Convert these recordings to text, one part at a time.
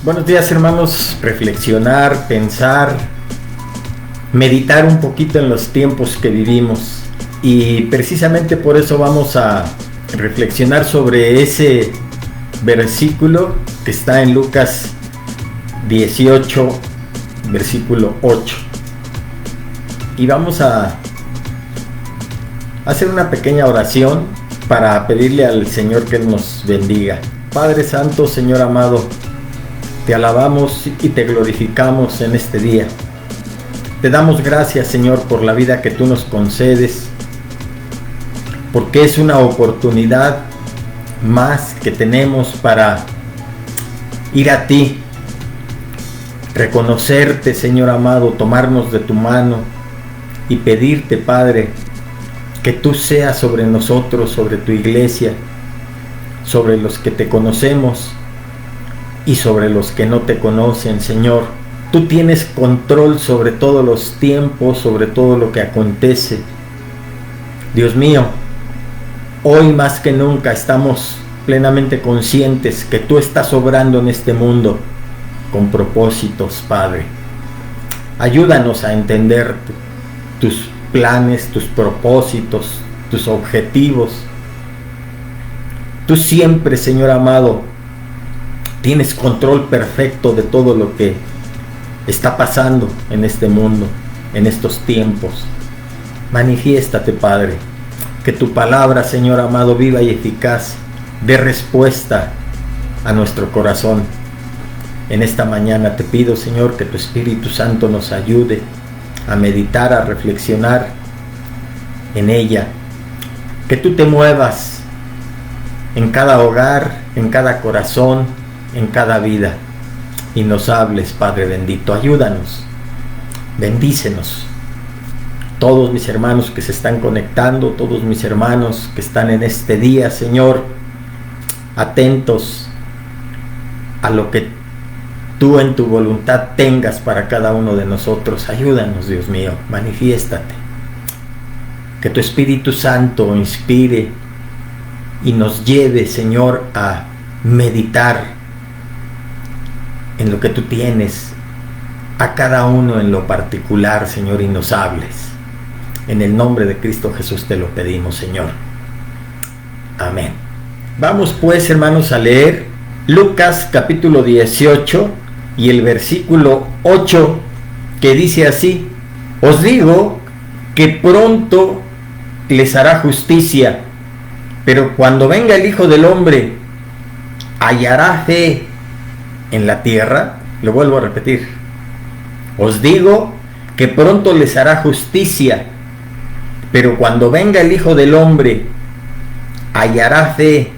Buenos días, hermanos. Reflexionar, pensar, meditar un poquito en los tiempos que vivimos. Y precisamente por eso vamos a reflexionar sobre ese versículo que está en Lucas 18, versículo 8. Y vamos a hacer una pequeña oración para pedirle al Señor que nos bendiga. Padre Santo, Señor amado, te alabamos y te glorificamos en este día. Te damos gracias, Señor, por la vida que tú nos concedes, porque es una oportunidad más que tenemos para ir a ti, reconocerte, Señor amado, tomarnos de tu mano y pedirte, Padre, que tú seas sobre nosotros, sobre tu iglesia, sobre los que te conocemos y sobre los que no te conocen, Señor. Tú tienes control sobre todos los tiempos, sobre todo lo que acontece. Dios mío, hoy más que nunca estamos plenamente conscientes que tú estás obrando en este mundo con propósitos, Padre. Ayúdanos a entender tus planes, tus propósitos, tus objetivos. Tú siempre, Señor amado, tienes control perfecto de todo lo que está pasando en este mundo, en estos tiempos. Manifiéstate, Padre, que tu palabra, Señor amado, viva y eficaz, dé respuesta a nuestro corazón. En esta mañana te pido, Señor, que tu Espíritu Santo nos ayude a meditar, a reflexionar en ella. Que tú te muevas en cada hogar, en cada corazón, en cada vida, y nos hables, Padre bendito. Ayúdanos, bendícenos. Todos mis hermanos que se están conectando, todos mis hermanos que están en este día, Señor, atentos a lo que tú en tu voluntad tengas para cada uno de nosotros. Ayúdanos, Dios mío, manifiéstate. Que tu Espíritu Santo inspire y nos lleve, Señor, a meditar en lo que tú tienes a cada uno en lo particular, Señor, y nos hables. En el nombre de Cristo Jesús te lo pedimos, Señor. Amén. Vamos pues, hermanos, a leer Lucas capítulo 18 y el versículo 8, que dice así: Os digo que pronto les hará justicia, pero cuando venga el Hijo del Hombre, ¿hallará fe en la tierra? Lo vuelvo a repetir. Os digo que pronto les hará justicia, pero cuando venga el Hijo del Hombre, ¿hallará fe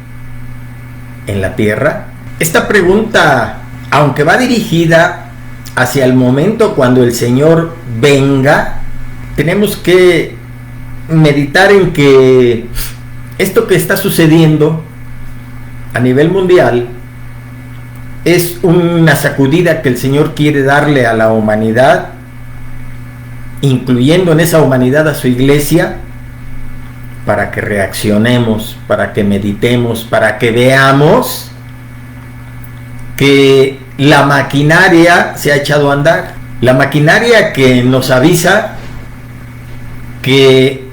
en la tierra? Esta pregunta, aunque va dirigida hacia el momento cuando el Señor venga, tenemos que meditar en que esto que está sucediendo a nivel mundial es una sacudida que el Señor quiere darle a la humanidad, incluyendo en esa humanidad a su iglesia, para que reaccionemos, para que meditemos, para que veamos que la maquinaria se ha echado a andar. La maquinaria que nos avisa que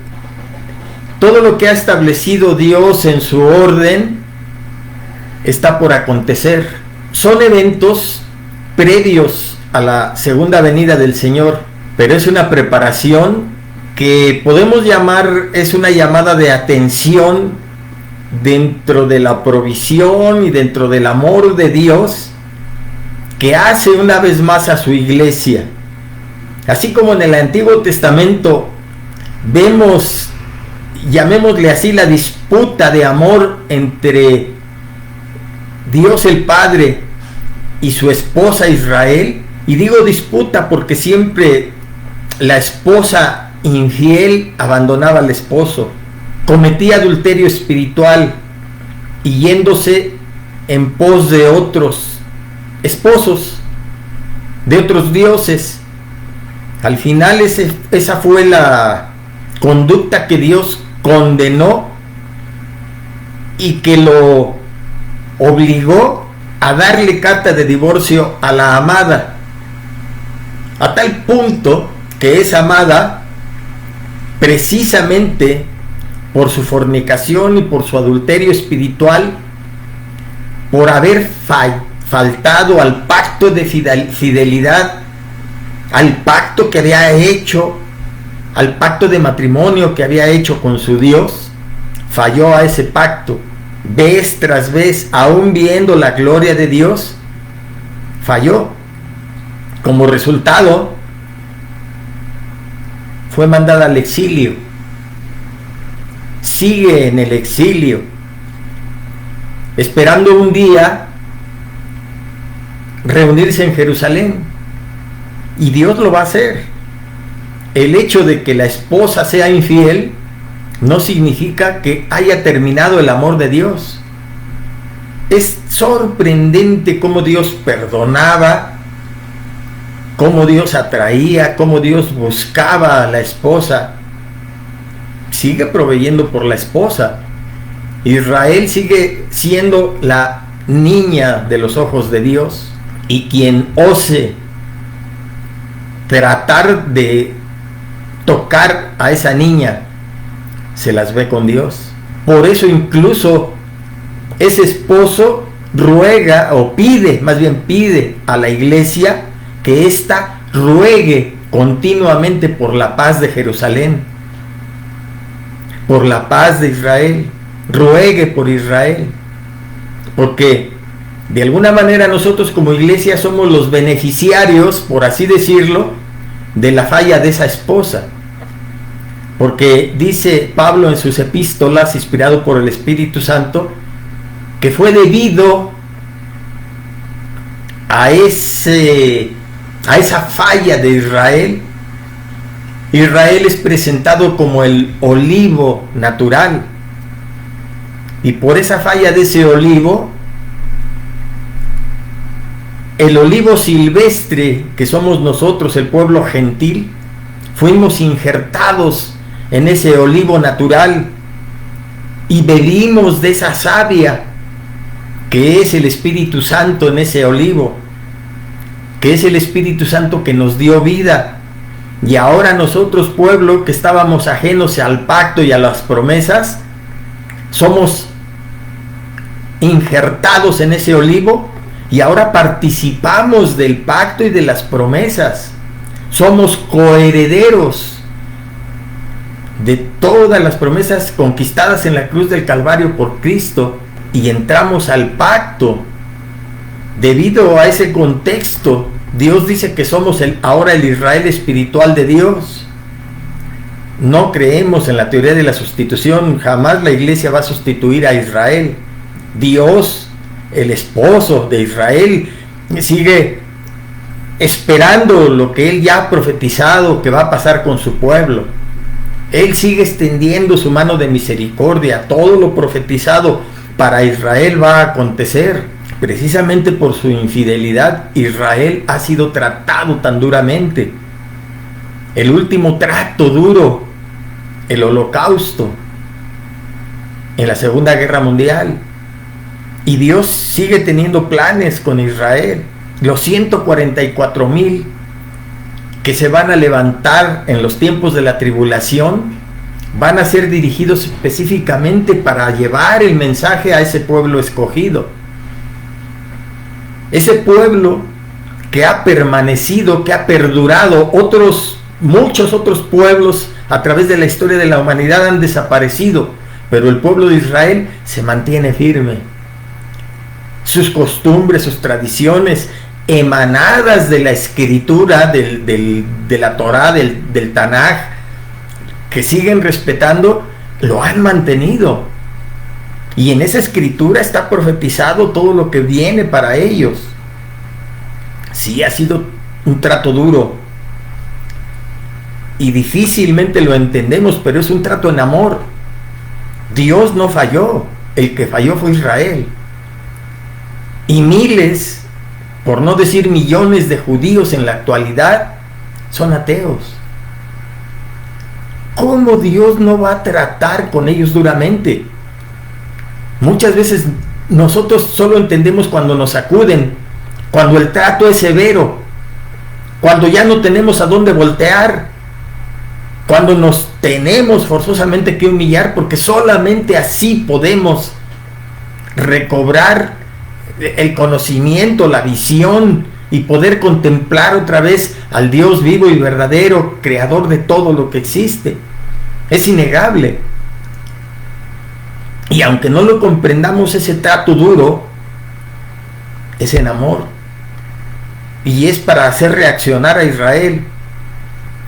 todo lo que ha establecido Dios en su orden está por acontecer. Son eventos previos a la segunda venida del Señor, pero es una preparación que podemos llamar, es una llamada de atención dentro de la provisión y dentro del amor de Dios que hace una vez más a su iglesia. Así como en el Antiguo Testamento vemos, llamémosle así, la disputa de amor entre Dios el Padre y su esposa Israel, y digo disputa porque siempre la esposa infiel abandonaba al esposo, cometía adulterio espiritual y yéndose en pos de otros esposos, de otros dioses. Al final esa fue la conducta que Dios condenó y que lo obligó a darle carta de divorcio a la amada, a tal punto que esa amada, precisamente por su fornicación y por su adulterio espiritual, por haber faltado al pacto de fidelidad, al pacto que había hecho, al pacto de matrimonio que había hecho con su Dios, falló a ese pacto, vez tras vez, aún viendo la gloria de Dios, falló. Como resultado, fue mandada al exilio, sigue en el exilio, esperando un día reunirse en Jerusalén, y Dios lo va a hacer. El hecho de que la esposa sea infiel no significa que haya terminado el amor de Dios. Es sorprendente cómo Dios perdonaba, cómo Dios atraía, cómo Dios buscaba a la esposa. Sigue proveyendo por la esposa. Israel sigue siendo la niña de los ojos de Dios, y quien ose tratar de tocar a esa niña se las ve con Dios. Por eso incluso ese esposo ruega, o pide, más bien pide a la iglesia que ésta ruegue continuamente por la paz de Jerusalén, por la paz de Israel, ruegue por Israel, porque de alguna manera nosotros como iglesia somos los beneficiarios, por así decirlo, de la falla de esa esposa. Porque dice Pablo en sus epístolas, inspirado por el Espíritu Santo, que fue debido a esa falla de Israel. Israel es presentado como el olivo natural, y por esa falla de ese olivo, el olivo silvestre que somos nosotros, el pueblo gentil, fuimos injertados en ese olivo natural y bebimos de esa savia que es el Espíritu Santo en ese olivo, que es el Espíritu Santo que nos dio vida. Y ahora nosotros, pueblo que estábamos ajenos al pacto y a las promesas, somos injertados en ese olivo y ahora participamos del pacto y de las promesas. Somos coherederos de todas las promesas conquistadas en la cruz del Calvario por Cristo, y entramos al pacto. Debido a ese contexto, Dios dice que somos ahora el Israel espiritual de Dios. No creemos en la teoría de la sustitución. Jamás la iglesia va a sustituir a Israel. Dios, el esposo de Israel, sigue esperando lo que Él ya ha profetizado que va a pasar con su pueblo. Él sigue extendiendo su mano de misericordia. Todo lo profetizado para Israel va a acontecer. Precisamente por su infidelidad, Israel ha sido tratado tan duramente. El último trato duro, el Holocausto, en la Segunda Guerra Mundial. Y Dios sigue teniendo planes con Israel. Los 144,000 que se van a levantar en los tiempos de la tribulación van a ser dirigidos específicamente para llevar el mensaje a ese pueblo escogido. Ese pueblo que ha permanecido, que ha perdurado. Muchos otros pueblos a través de la historia de la humanidad han desaparecido, pero el pueblo de Israel se mantiene firme. Sus costumbres, sus tradiciones, emanadas de la escritura, de la Torá, del Tanaj, que siguen respetando, lo han mantenido. Y en esa escritura está profetizado todo lo que viene para ellos. Sí, ha sido un trato duro y difícilmente lo entendemos, pero es un trato en amor. Dios no falló, el que falló fue Israel. Y miles, por no decir millones de judíos en la actualidad, son ateos. ¿Cómo Dios no va a tratar con ellos duramente? Muchas veces nosotros solo entendemos cuando nos sacuden, cuando el trato es severo, cuando ya no tenemos a dónde voltear, cuando nos tenemos forzosamente que humillar, porque solamente así podemos recobrar el conocimiento, la visión y poder contemplar otra vez al Dios vivo y verdadero, creador de todo lo que existe. Es innegable. Y aunque no lo comprendamos, ese trato duro es en amor. Y es para hacer reaccionar a Israel.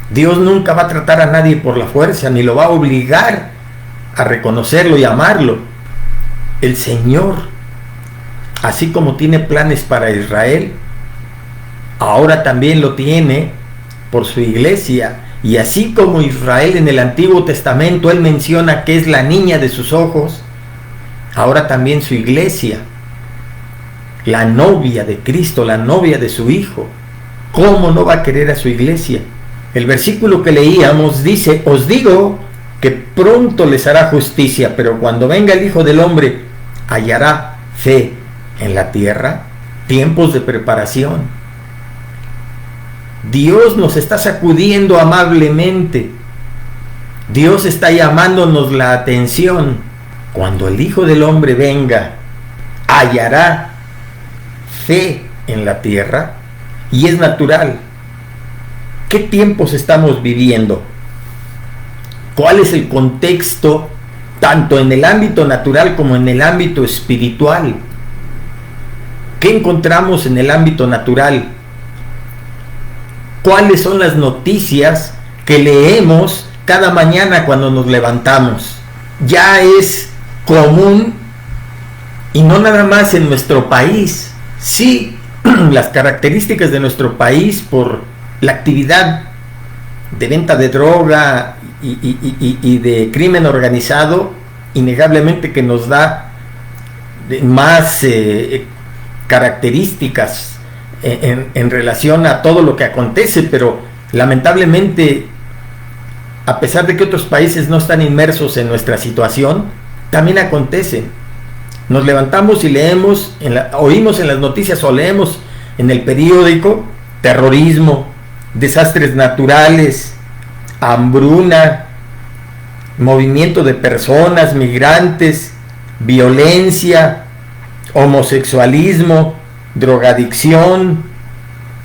Dios nunca va a tratar a nadie por la fuerza, ni lo va a obligar a reconocerlo y amarlo. El Señor, así como tiene planes para Israel, ahora también lo tiene por su iglesia. Y así como Israel en el Antiguo Testamento, Él menciona que es la niña de sus ojos, ahora también su iglesia, la novia de Cristo, la novia de su Hijo. ¿Cómo no va a querer a su iglesia? El versículo que leíamos dice: os digo que pronto les hará justicia, pero cuando venga el Hijo del Hombre, hallará fe en la tierra. Tiempos de preparación. Dios nos está sacudiendo amablemente. Dios está llamándonos la atención. Cuando el Hijo del Hombre venga, hallará fe en la tierra. Y es natural. ¿Qué tiempos estamos viviendo? ¿Cuál es el contexto, tanto en el ámbito natural como en el ámbito espiritual? ¿Qué encontramos en el ámbito natural? ¿Cuáles son las noticias que leemos cada mañana cuando nos levantamos? Ya es común, y no nada más en nuestro país. Sí, las características de nuestro país por la actividad de venta de droga y de crimen organizado, innegablemente que nos da más características en relación a todo lo que acontece, pero lamentablemente, a pesar de que otros países no están inmersos en nuestra situación, también acontece. Nos levantamos y leemos, oímos en las noticias o leemos en el periódico: terrorismo, desastres naturales, hambruna, movimiento de personas, migrantes, violencia, homosexualismo, drogadicción,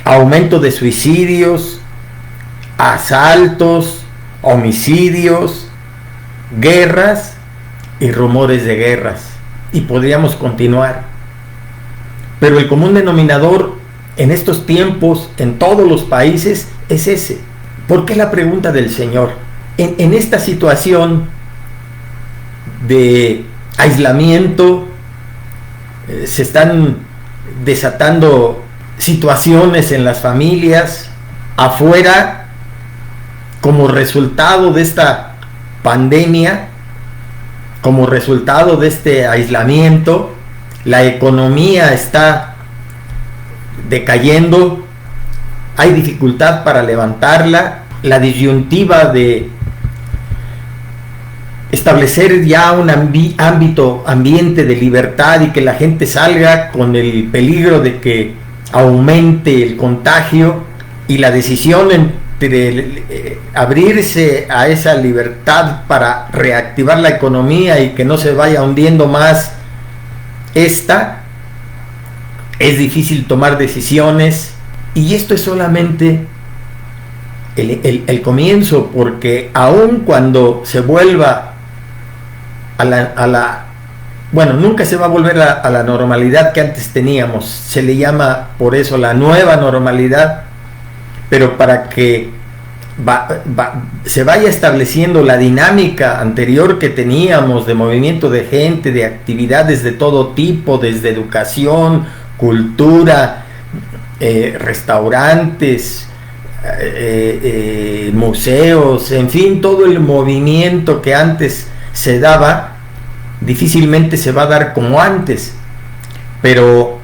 aumento de suicidios, asaltos, homicidios, guerras y rumores de guerras. Y podríamos continuar. Pero el común denominador en estos tiempos, en todos los países, es ese. ¿Por qué la pregunta del Señor? En esta situación de aislamiento, se están desatando situaciones en las familias, afuera, como resultado de esta pandemia, como resultado de este aislamiento. La economía está decayendo, hay dificultad para levantarla. La disyuntiva de establecer ya un ambiente de libertad y que la gente salga con el peligro de que aumente el contagio, y la decisión entre abrirse a esa libertad para reactivar la economía y que no se vaya hundiendo más esta, es difícil tomar decisiones. Y esto es solamente el comienzo, porque aun cuando se vuelva bueno, nunca se va a volver a la normalidad que antes teníamos, se le llama por eso la nueva normalidad, pero para que se vaya estableciendo la dinámica anterior que teníamos de movimiento de gente, de actividades de todo tipo, desde educación, cultura, restaurantes, museos, en fin, todo el movimiento que antes se daba, difícilmente se va a dar como antes. Pero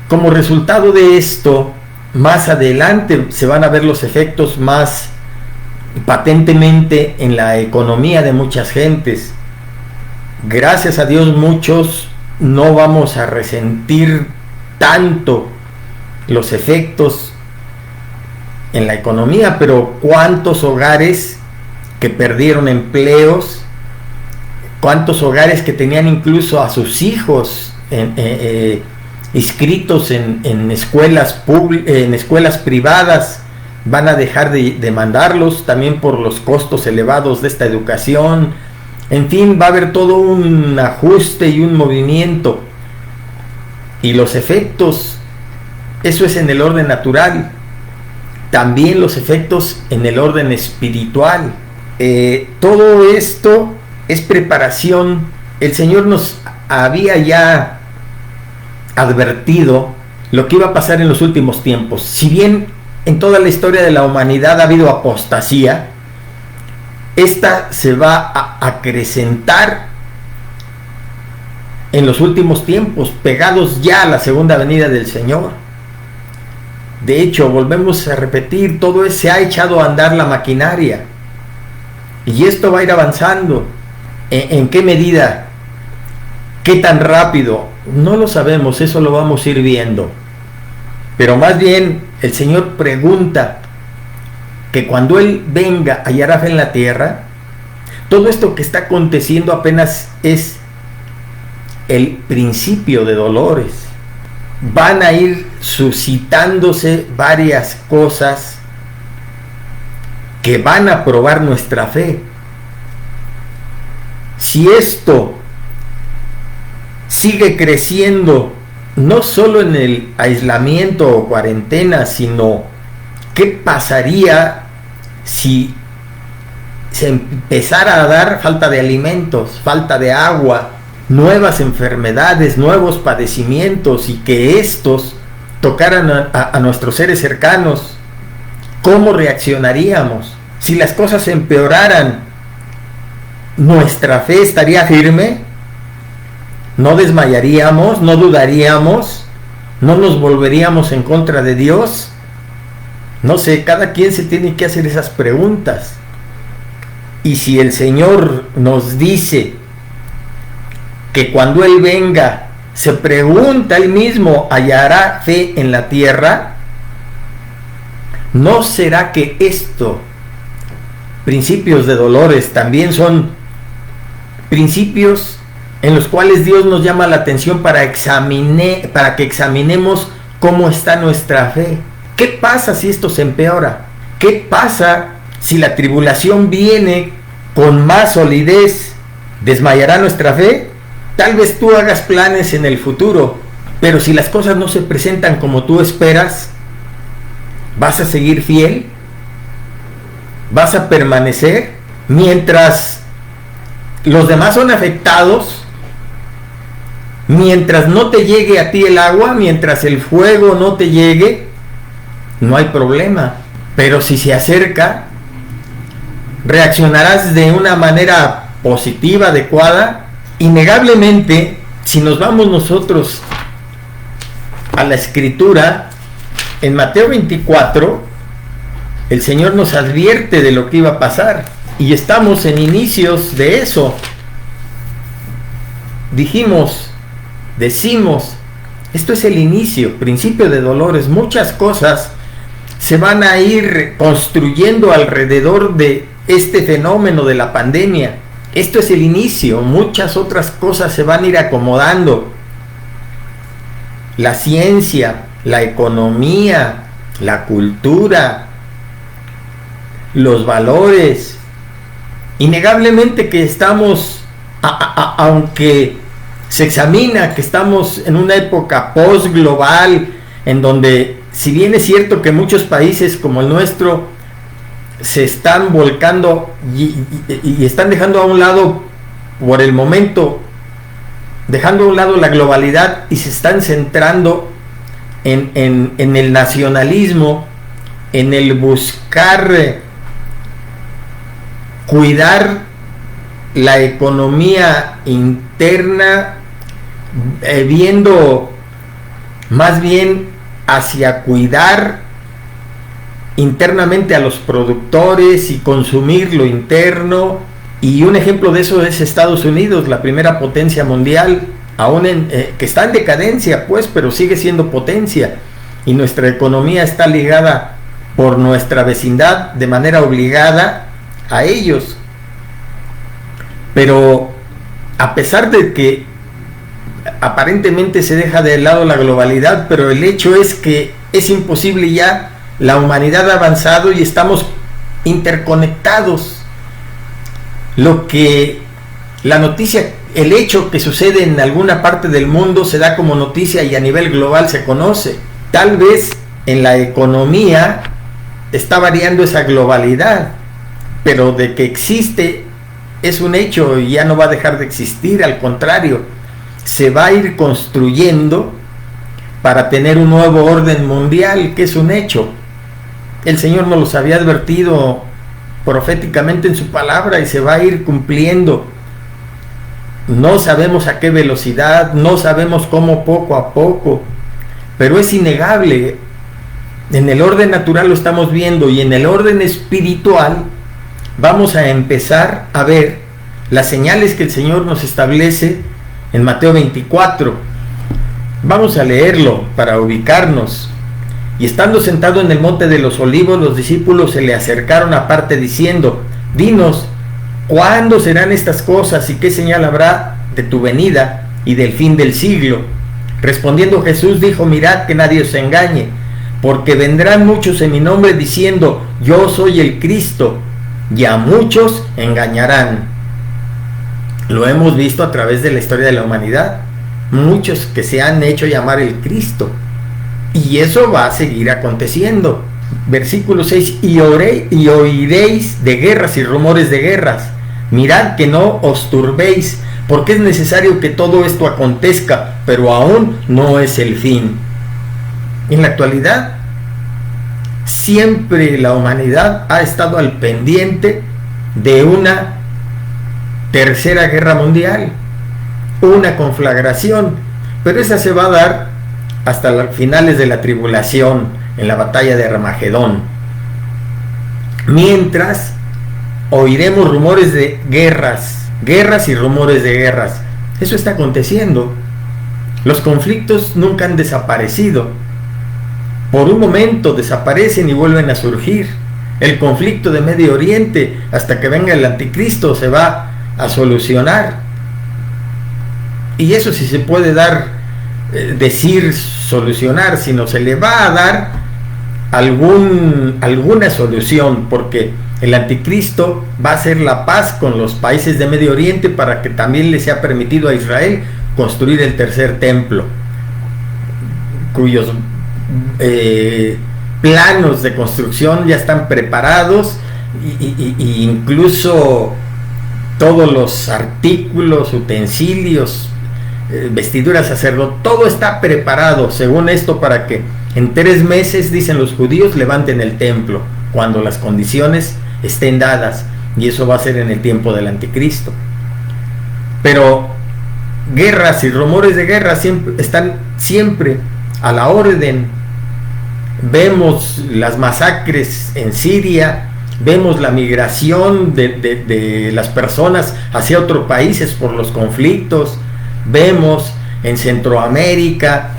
como resultado de esto, más adelante se van a ver los efectos más patentemente en la economía de muchas gentes. Gracias a Dios muchos no vamos a resentir tanto los efectos en la economía, pero cuántos hogares que perdieron empleos, cuántos hogares que tenían incluso a sus hijos inscritos en escuelas privadas, van a dejar de mandarlos también por los costos elevados de esta educación. En fin, va a haber todo un ajuste y un movimiento, y los efectos, eso es en el orden natural, también los efectos en el orden espiritual. Todo esto es preparación. El Señor nos había ya advertido lo que iba a pasar en los últimos tiempos. Si bien en toda la historia de la humanidad ha habido apostasía, esta se va a acrecentar en los últimos tiempos, pegados ya a la segunda venida del Señor. De hecho, volvemos a repetir, se ha echado a andar la maquinaria, y esto va a ir avanzando. ¿En qué medida? ¿Qué tan rápido? No lo sabemos, eso lo vamos a ir viendo. Pero más bien el Señor pregunta que cuando Él venga hallará fe en la tierra. Todo esto que está aconteciendo apenas es el principio de dolores. Van a ir suscitándose varias cosas que van a probar nuestra fe. Si esto sigue creciendo, no solo en el aislamiento o cuarentena, sino qué pasaría si se empezara a dar falta de alimentos, falta de agua, nuevas enfermedades, nuevos padecimientos, y que estos tocaran a nuestros seres cercanos. ¿Cómo reaccionaríamos? Si las cosas empeoraran, ¿nuestra fe estaría firme? ¿No desmayaríamos? ¿No dudaríamos? ¿No nos volveríamos en contra de Dios? No sé, cada quien se tiene que hacer esas preguntas. Y si el Señor nos dice que cuando Él venga, se pregunta Él mismo, ¿hallará fe en la tierra? ¿No será que esto, principios de dolores, también son principios en los cuales Dios nos llama la atención para que examinemos cómo está nuestra fe? ¿Qué pasa si esto se empeora? ¿Qué pasa si la tribulación viene con más solidez? ¿Desmayará nuestra fe? Tal vez tú hagas planes en el futuro, pero si las cosas no se presentan como tú esperas, ¿vas a seguir fiel? ¿Vas a permanecer? Mientras los demás son afectados, mientras no te llegue a ti el agua, mientras el fuego no te llegue, no hay problema. Pero si se acerca, reaccionarás de una manera positiva, adecuada. Innegablemente, si nos vamos nosotros a la Escritura, en Mateo 24, el Señor nos advierte de lo que iba a pasar, y estamos en inicios de eso. Decimos, esto es el inicio, principio de dolores. Muchas cosas se van a ir construyendo alrededor de este fenómeno de la pandemia. Esto es el inicio, muchas otras cosas se van a ir acomodando. La ciencia, la economía, la cultura, los valores. Innegablemente que estamos, aunque se examina que estamos en una época post-global, en donde, si bien es cierto que muchos países como el nuestro se están volcando y están dejando a un lado, por el momento, dejando a un lado la globalidad y se están centrando en el nacionalismo, en el buscar cuidar la economía interna, viendo más bien hacia cuidar internamente a los productores y consumir lo interno, Y un ejemplo de eso es Estados Unidos, la primera potencia mundial, aún que está en decadencia, pues, pero sigue siendo potencia. Y nuestra economía está ligada por nuestra vecindad de manera obligada a ellos. Pero a pesar de que aparentemente se deja de lado la globalidad, pero el hecho es que es imposible ya. La humanidad ha avanzado y estamos interconectados. La noticia, el hecho que sucede en alguna parte del mundo se da como noticia y a nivel global se conoce. Tal vez en la economía está variando esa globalidad, pero de que existe es un hecho y ya no va a dejar de existir. Al contrario, se va a ir construyendo para tener un nuevo orden mundial, que es un hecho. El Señor nos los había advertido proféticamente en su palabra y se va a ir cumpliendo. No sabemos a qué velocidad, no sabemos cómo, poco a poco, pero es innegable. En el orden natural lo estamos viendo, y en el orden espiritual vamos a empezar a ver las señales que el Señor nos establece en Mateo 24. Vamos a leerlo para ubicarnos. Y estando sentado en el monte de los olivos, los discípulos se le acercaron aparte diciendo: dinos, ¿cuándo serán estas cosas y qué señal habrá de tu venida y del fin del siglo? Respondiendo Jesús dijo: mirad que nadie os engañe, porque vendrán muchos en mi nombre diciendo: yo soy el Cristo, y a muchos engañarán. Lo hemos visto a través de la historia de la humanidad, muchos que se han hecho llamar el Cristo, y eso va a seguir aconteciendo. Versículo 6: y oiréis de guerras y rumores de guerras. Mirad que no os turbéis, porque es necesario que todo esto acontezca, pero aún no es el fin. En la actualidad, siempre la humanidad ha estado al pendiente de una tercera guerra mundial, una conflagración, pero esa se va a dar hasta los finales de la tribulación, en la batalla de Armagedón. Mientras, oiremos rumores de guerras y rumores de guerras. Eso está aconteciendo. Los conflictos nunca han desaparecido. Por un momento desaparecen y vuelven a surgir. El conflicto de Medio Oriente, hasta que venga el anticristo, se va a solucionar. Y eso sí se puede dar, decir solucionar, sino se le va a dar alguna solución, porque el anticristo va a hacer la paz con los países de Medio Oriente para que también le sea permitido a Israel construir el tercer templo, cuyos planos de construcción ya están preparados, y incluso todos los artículos, utensilios, vestiduras sacerdotes, todo está preparado según esto para que en 3 meses, dicen los judíos, levanten el templo, cuando las condiciones estén dadas, y eso va a ser en el tiempo del anticristo. Pero guerras y rumores de guerra están siempre a la orden. Vemos las masacres en Siria, vemos la migración de las personas hacia otros países por los conflictos. Vemos en Centroamérica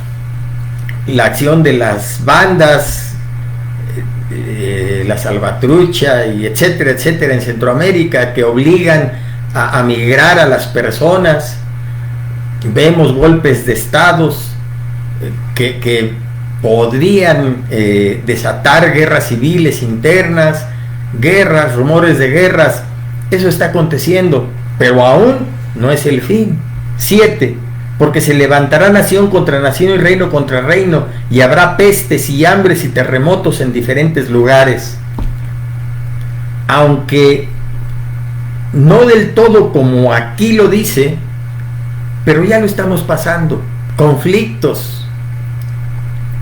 la acción de las bandas, la salvatrucha y etcétera, etcétera, en Centroamérica, que obligan a migrar a las personas. Vemos golpes de estados que podrían desatar guerras civiles internas, guerras, rumores de guerras. Eso está aconteciendo, pero aún no es el fin. 7. Porque se levantará nación contra nación y reino contra reino, y habrá pestes y hambres y terremotos en diferentes lugares. Aunque no del todo como aquí lo dice, pero ya lo estamos pasando. Conflictos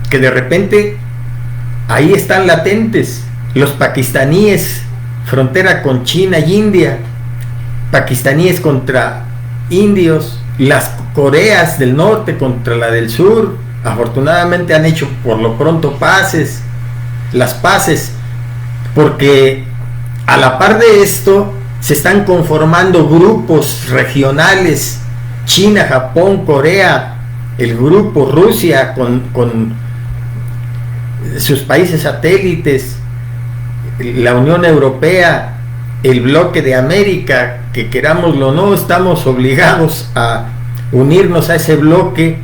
que de repente ahí están latentes. Los pakistaníes, frontera con China y India, pakistaníes contra indios, las Coreas del Norte contra la del Sur. Afortunadamente han hecho por lo pronto las paces, porque a la par de esto se están conformando grupos regionales, China, Japón, Corea, el grupo Rusia con sus países satélites, la Unión Europea, el bloque de América, que querámoslo o no, estamos obligados a unirnos a ese bloque,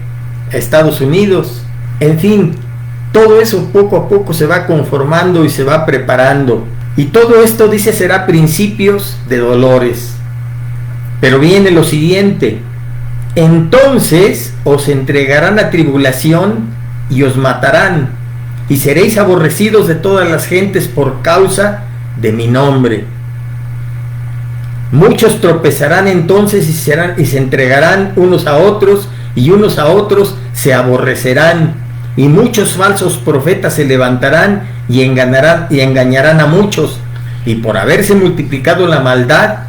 a Estados Unidos. En fin, todo eso poco a poco se va conformando y se va preparando. Y todo esto, dice, será principios de dolores. Pero viene lo siguiente: entonces os entregarán a tribulación y os matarán, y seréis aborrecidos de todas las gentes por causa de mi nombre. Muchos tropezarán entonces y se entregarán unos a otros, y unos a otros se aborrecerán, y muchos falsos profetas se levantarán y engañarán a muchos, y por haberse multiplicado la maldad,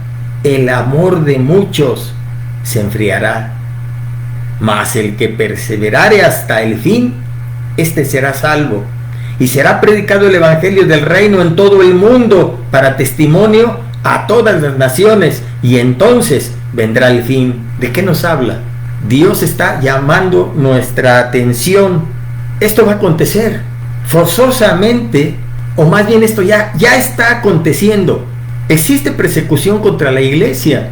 el amor de muchos se enfriará. Mas el que perseverare hasta el fin, este será salvo. Y será predicado el evangelio del reino en todo el mundo para testimonio a todas las naciones, y entonces vendrá el fin. ¿De qué nos habla? Dios está llamando nuestra atención. Esto va a acontecer forzosamente, o más bien esto ya está aconteciendo. Existe persecución contra la iglesia.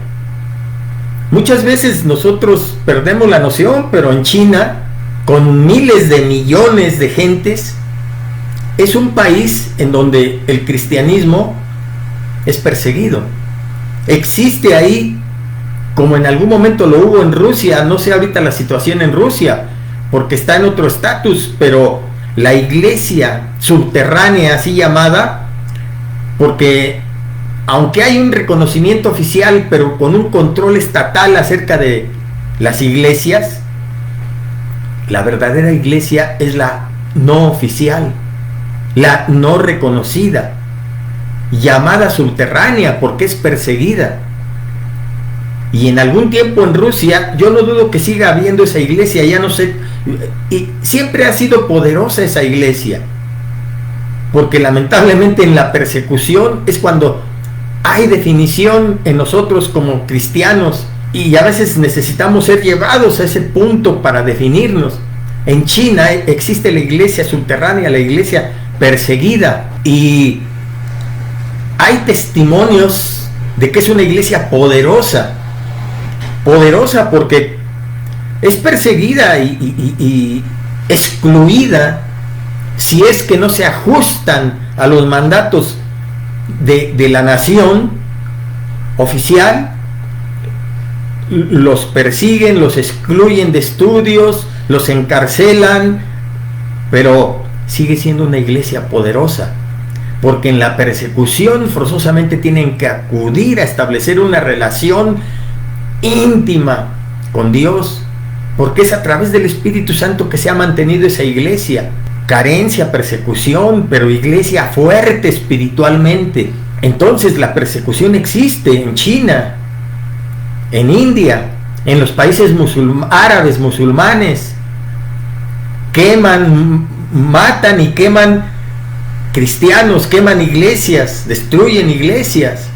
Muchas veces nosotros perdemos la noción, pero en China, con miles de millones de gentes, es un país en donde el cristianismo es perseguido. Existe ahí, como en algún momento lo hubo en Rusia, no sé ahorita la situación en Rusia, porque está en otro estatus, pero la iglesia subterránea, así llamada, porque aunque hay un reconocimiento oficial, pero con un control estatal acerca de las iglesias, la verdadera iglesia es la no oficial, la no reconocida, llamada subterránea porque es perseguida. Y en algún tiempo en Rusia, yo no dudo que siga habiendo esa iglesia, ya no sé, y siempre ha sido poderosa esa iglesia, porque lamentablemente en la persecución es cuando hay definición en nosotros como cristianos, y a veces necesitamos ser llevados a ese punto para definirnos. En China existe la iglesia subterránea, la iglesia perseguida, y hay testimonios de que es una iglesia poderosa porque es perseguida y excluida si es que no se ajustan a los mandatos de la nación oficial. Los persiguen, los excluyen de estudios, los encarcelan, pero sigue siendo una iglesia poderosa, porque en la persecución forzosamente tienen que acudir a establecer una relación íntima con Dios, porque es a través del Espíritu Santo que se ha mantenido esa iglesia. Carencia, persecución, pero iglesia fuerte espiritualmente. Entonces la persecución existe en China, en India, en los países árabes, musulmanes. Queman, matan y queman cristianos, queman iglesias, destruyen iglesias.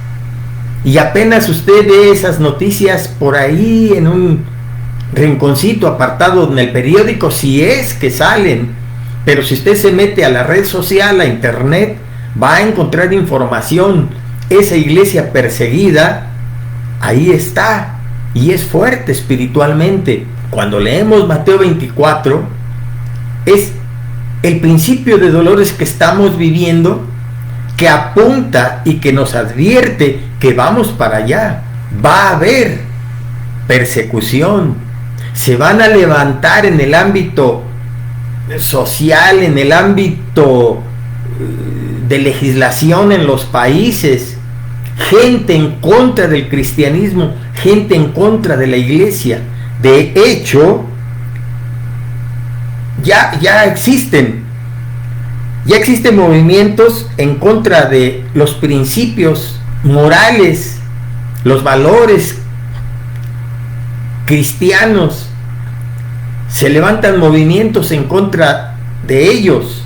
Y apenas usted ve esas noticias por ahí en un rinconcito apartado en el periódico, si es que salen. Pero si usted se mete a la red social, a internet, va a encontrar información. Esa iglesia perseguida, ahí está, y es fuerte espiritualmente. Cuando leemos Mateo 24, es el principio de dolores que estamos viviendo, que apunta y que nos advierte que vamos para allá. Va a haber persecución, se van a levantar en el ámbito social, en el ámbito de legislación en los países, gente en contra del cristianismo, gente en contra de la iglesia. De hecho, ya existen movimientos en contra de los principios morales, los valores cristianos. Se levantan movimientos en contra de ellos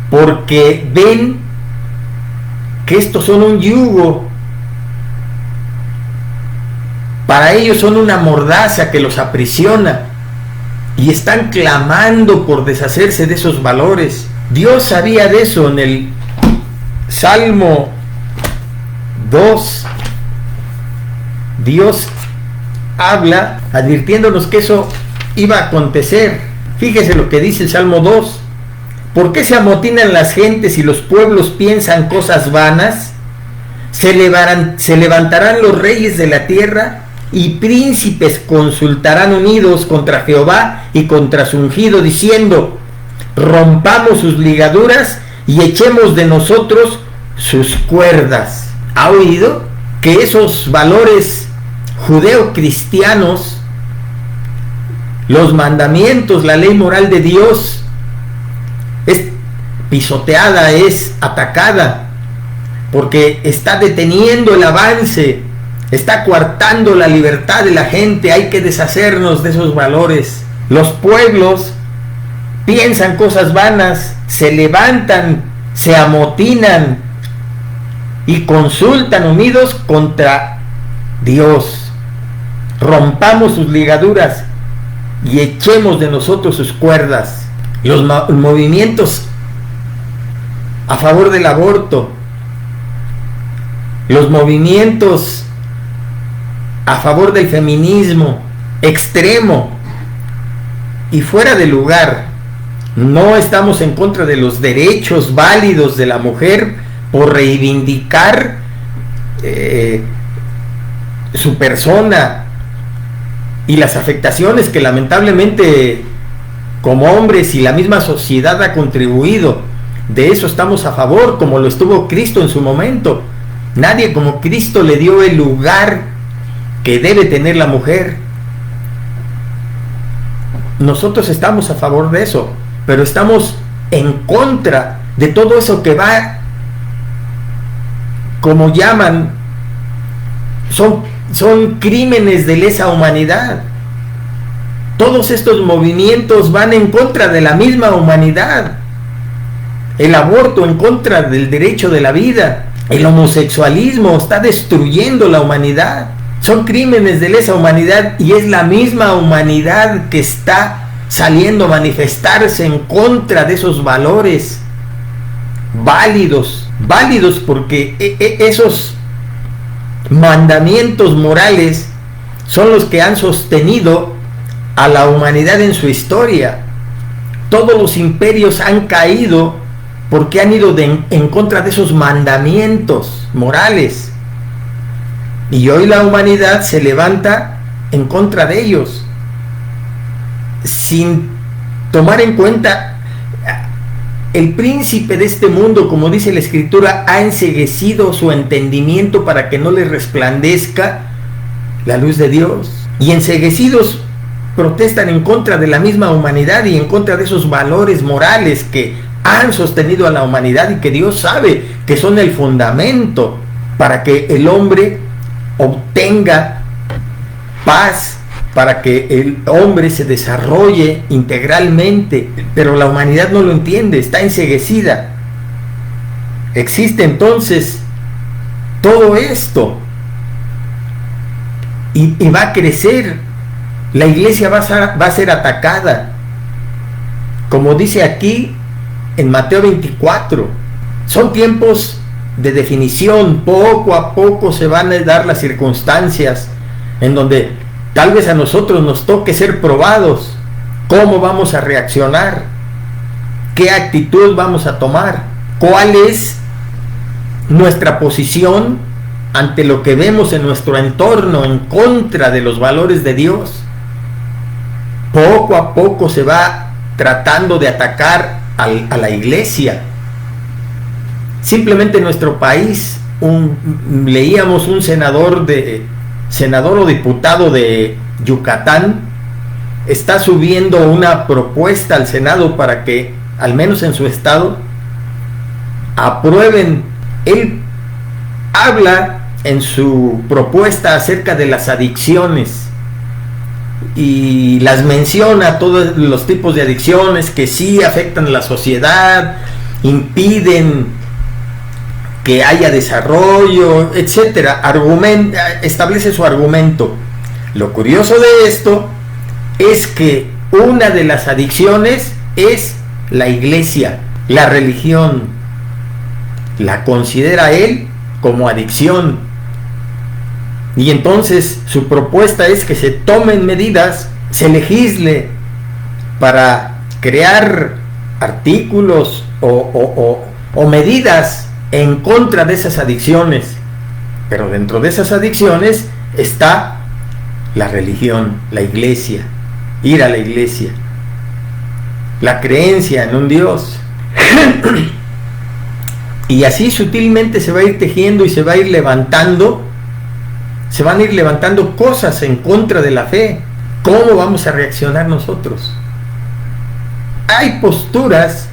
porque ven que estos son un yugo Para ellos son una mordaza que los aprisiona y están clamando por deshacerse de esos valores. Dios sabía de eso. En el Salmo 2, Dios habla advirtiéndonos que eso iba a acontecer. Fíjese lo que dice el Salmo 2. ¿Por qué se amotinan las gentes y los pueblos piensan cosas vanas? Se levantarán los reyes de la tierra y príncipes consultarán unidos contra Jehová y contra su ungido, diciendo: rompamos sus ligaduras y echemos de nosotros sus cuerdas. ¿Ha oído que esos valores judeo-cristianos, los mandamientos, la ley moral de Dios, es pisoteada, es atacada, porque está deteniendo el avance, está coartando la libertad de la gente? Hay que deshacernos de esos valores. Los pueblos piensan cosas vanas, se levantan, se amotinan y consultan unidos contra Dios. Rompamos sus ligaduras y echemos de nosotros sus cuerdas. Los movimientos a favor del aborto, los movimientos a favor del feminismo extremo y fuera de lugar. No estamos en contra de los derechos válidos de la mujer por reivindicar su persona y las afectaciones que lamentablemente como hombres y la misma sociedad ha contribuido. De eso estamos a favor, como lo estuvo Cristo en su momento. Nadie como Cristo le dio el lugar que debe tener la mujer. Nosotros estamos a favor de eso, pero estamos en contra de todo eso que va, como llaman, son crímenes de lesa humanidad. Todos estos movimientos van en contra de la misma humanidad. El aborto en contra del derecho de la vida. El homosexualismo está destruyendo la humanidad. Son crímenes de lesa humanidad y es la misma humanidad que está saliendo a manifestarse en contra de esos valores válidos porque esos mandamientos morales son los que han sostenido a la humanidad en su historia. Todos los imperios han caído porque han ido en contra de esos mandamientos morales. Y hoy la humanidad se levanta en contra de ellos, sin tomar en cuenta. El príncipe de este mundo, como dice la Escritura, ha enceguecido su entendimiento para que no le resplandezca la luz de Dios. Y enceguecidos protestan en contra de la misma humanidad y en contra de esos valores morales que han sostenido a la humanidad y que Dios sabe que son el fundamento para que el hombre obtenga paz, para que el hombre se desarrolle integralmente. Pero la humanidad no lo entiende, está enceguecida. Existe entonces todo esto y va a crecer. La iglesia va a ser atacada, como dice aquí en Mateo 24. Son tiempos de definición. Poco a poco se van a dar las circunstancias en donde tal vez a nosotros nos toque ser probados. ¿Cómo vamos a reaccionar? ¿Qué actitud vamos a tomar? ¿Cuál es nuestra posición ante lo que vemos en nuestro entorno en contra de los valores de Dios? Poco a poco se va tratando de atacar a la iglesia. Simplemente en nuestro país leíamos un senador o diputado de Yucatán está subiendo una propuesta al Senado para que, al menos en su estado, aprueben. Él habla en su propuesta acerca de las adicciones y las menciona, todos los tipos de adicciones que sí afectan a la sociedad, impiden que haya desarrollo, etcétera. Establece su argumento. Lo curioso de esto es que una de las adicciones es la iglesia, la religión. La considera él como adicción. Y entonces su propuesta es que se tomen medidas, se legisle para crear artículos o medidas en contra de esas adicciones. Pero dentro de esas adicciones está la religión, la iglesia, ir a la iglesia, la creencia en un Dios. Y así sutilmente se va a ir tejiendo y se va a ir levantando, se van a ir levantando cosas en contra de la fe. ¿Cómo vamos a reaccionar nosotros? Hay posturas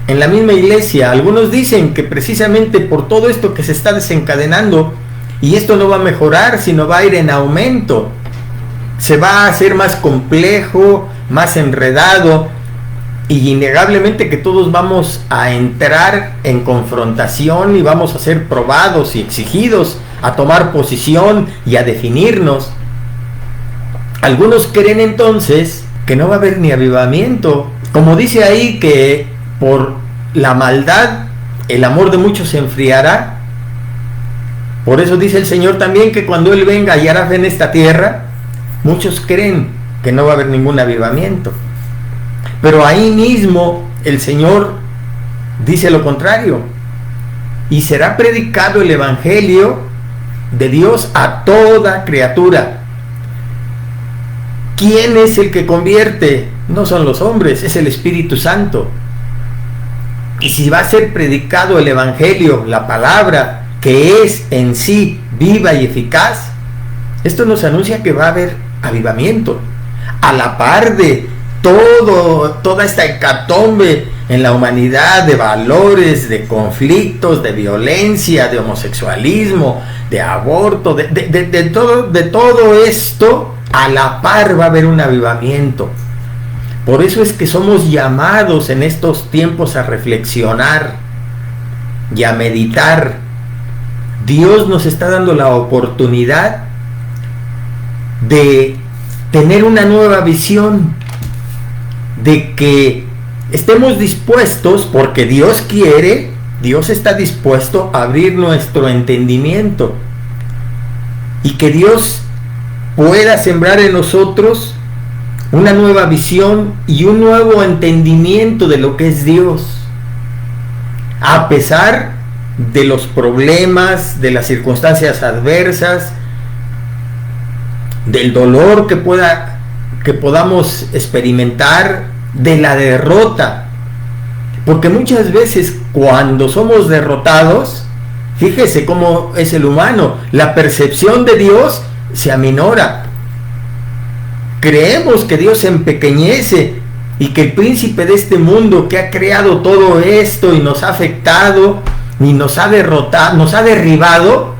en la misma iglesia. Algunos dicen que precisamente por todo esto que se está desencadenando, y esto no va a mejorar, sino va a ir en aumento, se va a hacer más complejo, más enredado, y innegablemente que todos vamos a entrar en confrontación y vamos a ser probados y exigidos a tomar posición y a definirnos. Algunos creen entonces que no va a haber ni avivamiento, como dice ahí que por la maldad el amor de muchos se enfriará. Por eso dice el Señor también que cuando Él venga y hará fe en esta tierra, muchos creen que no va a haber ningún avivamiento. Pero ahí mismo el Señor dice lo contrario: y será predicado el evangelio de Dios a toda criatura. ¿Quién es el que convierte? No son los hombres, es el Espíritu Santo. Y si va a ser predicado el evangelio, la palabra, que es en sí viva y eficaz, esto nos anuncia que va a haber avivamiento, a la par de toda esta hecatombe en la humanidad de valores, de conflictos, de violencia, de homosexualismo, de aborto, de todo esto. A la par va a haber un avivamiento. Por eso es que somos llamados en estos tiempos a reflexionar y a meditar. Dios nos está dando la oportunidad de tener una nueva visión, de que estemos dispuestos, porque Dios quiere, Dios está dispuesto a abrir nuestro entendimiento, y que Dios pueda sembrar en nosotros una nueva visión y un nuevo entendimiento de lo que es Dios, a pesar de los problemas, de las circunstancias adversas, del dolor que podamos experimentar, de la derrota. Porque muchas veces cuando somos derrotados, fíjese cómo es el humano, la percepción de Dios se aminora. Creemos que Dios se empequeñece y que el príncipe de este mundo que ha creado todo esto y nos ha afectado y nos ha derrotado, nos ha derribado,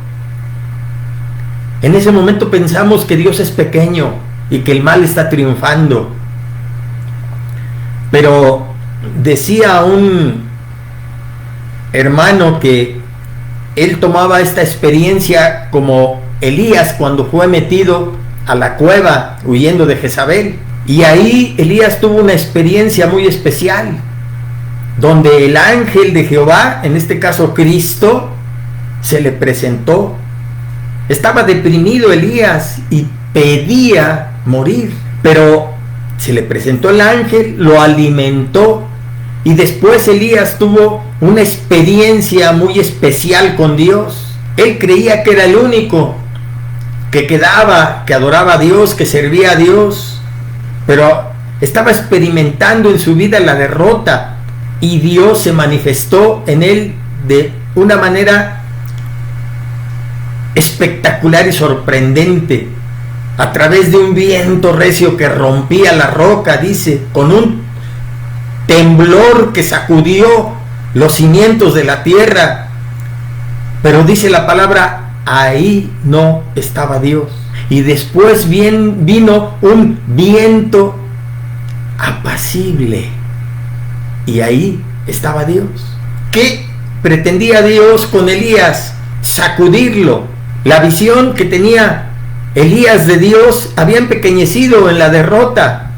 en ese momento pensamos que Dios es pequeño y que el mal está triunfando. Pero decía un hermano que él tomaba esta experiencia como Elías cuando fue metido a la cueva huyendo de Jezabel. Y ahí Elías tuvo una experiencia muy especial, donde el ángel de Jehová, en este caso Cristo, se le presentó. Estaba deprimido Elías y pedía morir, pero se le presentó el ángel, lo alimentó, y después Elías tuvo una experiencia muy especial con Dios. Él creía que era el único que quedaba, que adoraba a Dios, que servía a Dios, pero estaba experimentando en su vida la derrota, y Dios se manifestó en él de una manera espectacular y sorprendente, a través de un viento recio que rompía la roca, dice, con un temblor que sacudió los cimientos de la tierra. Pero dice la palabra, ahí no estaba Dios. Y después vino un viento apacible, y ahí estaba Dios. ¿Qué pretendía Dios con Elías? Sacudirlo. La visión que tenía Elías de Dios había empequeñecido en la derrota.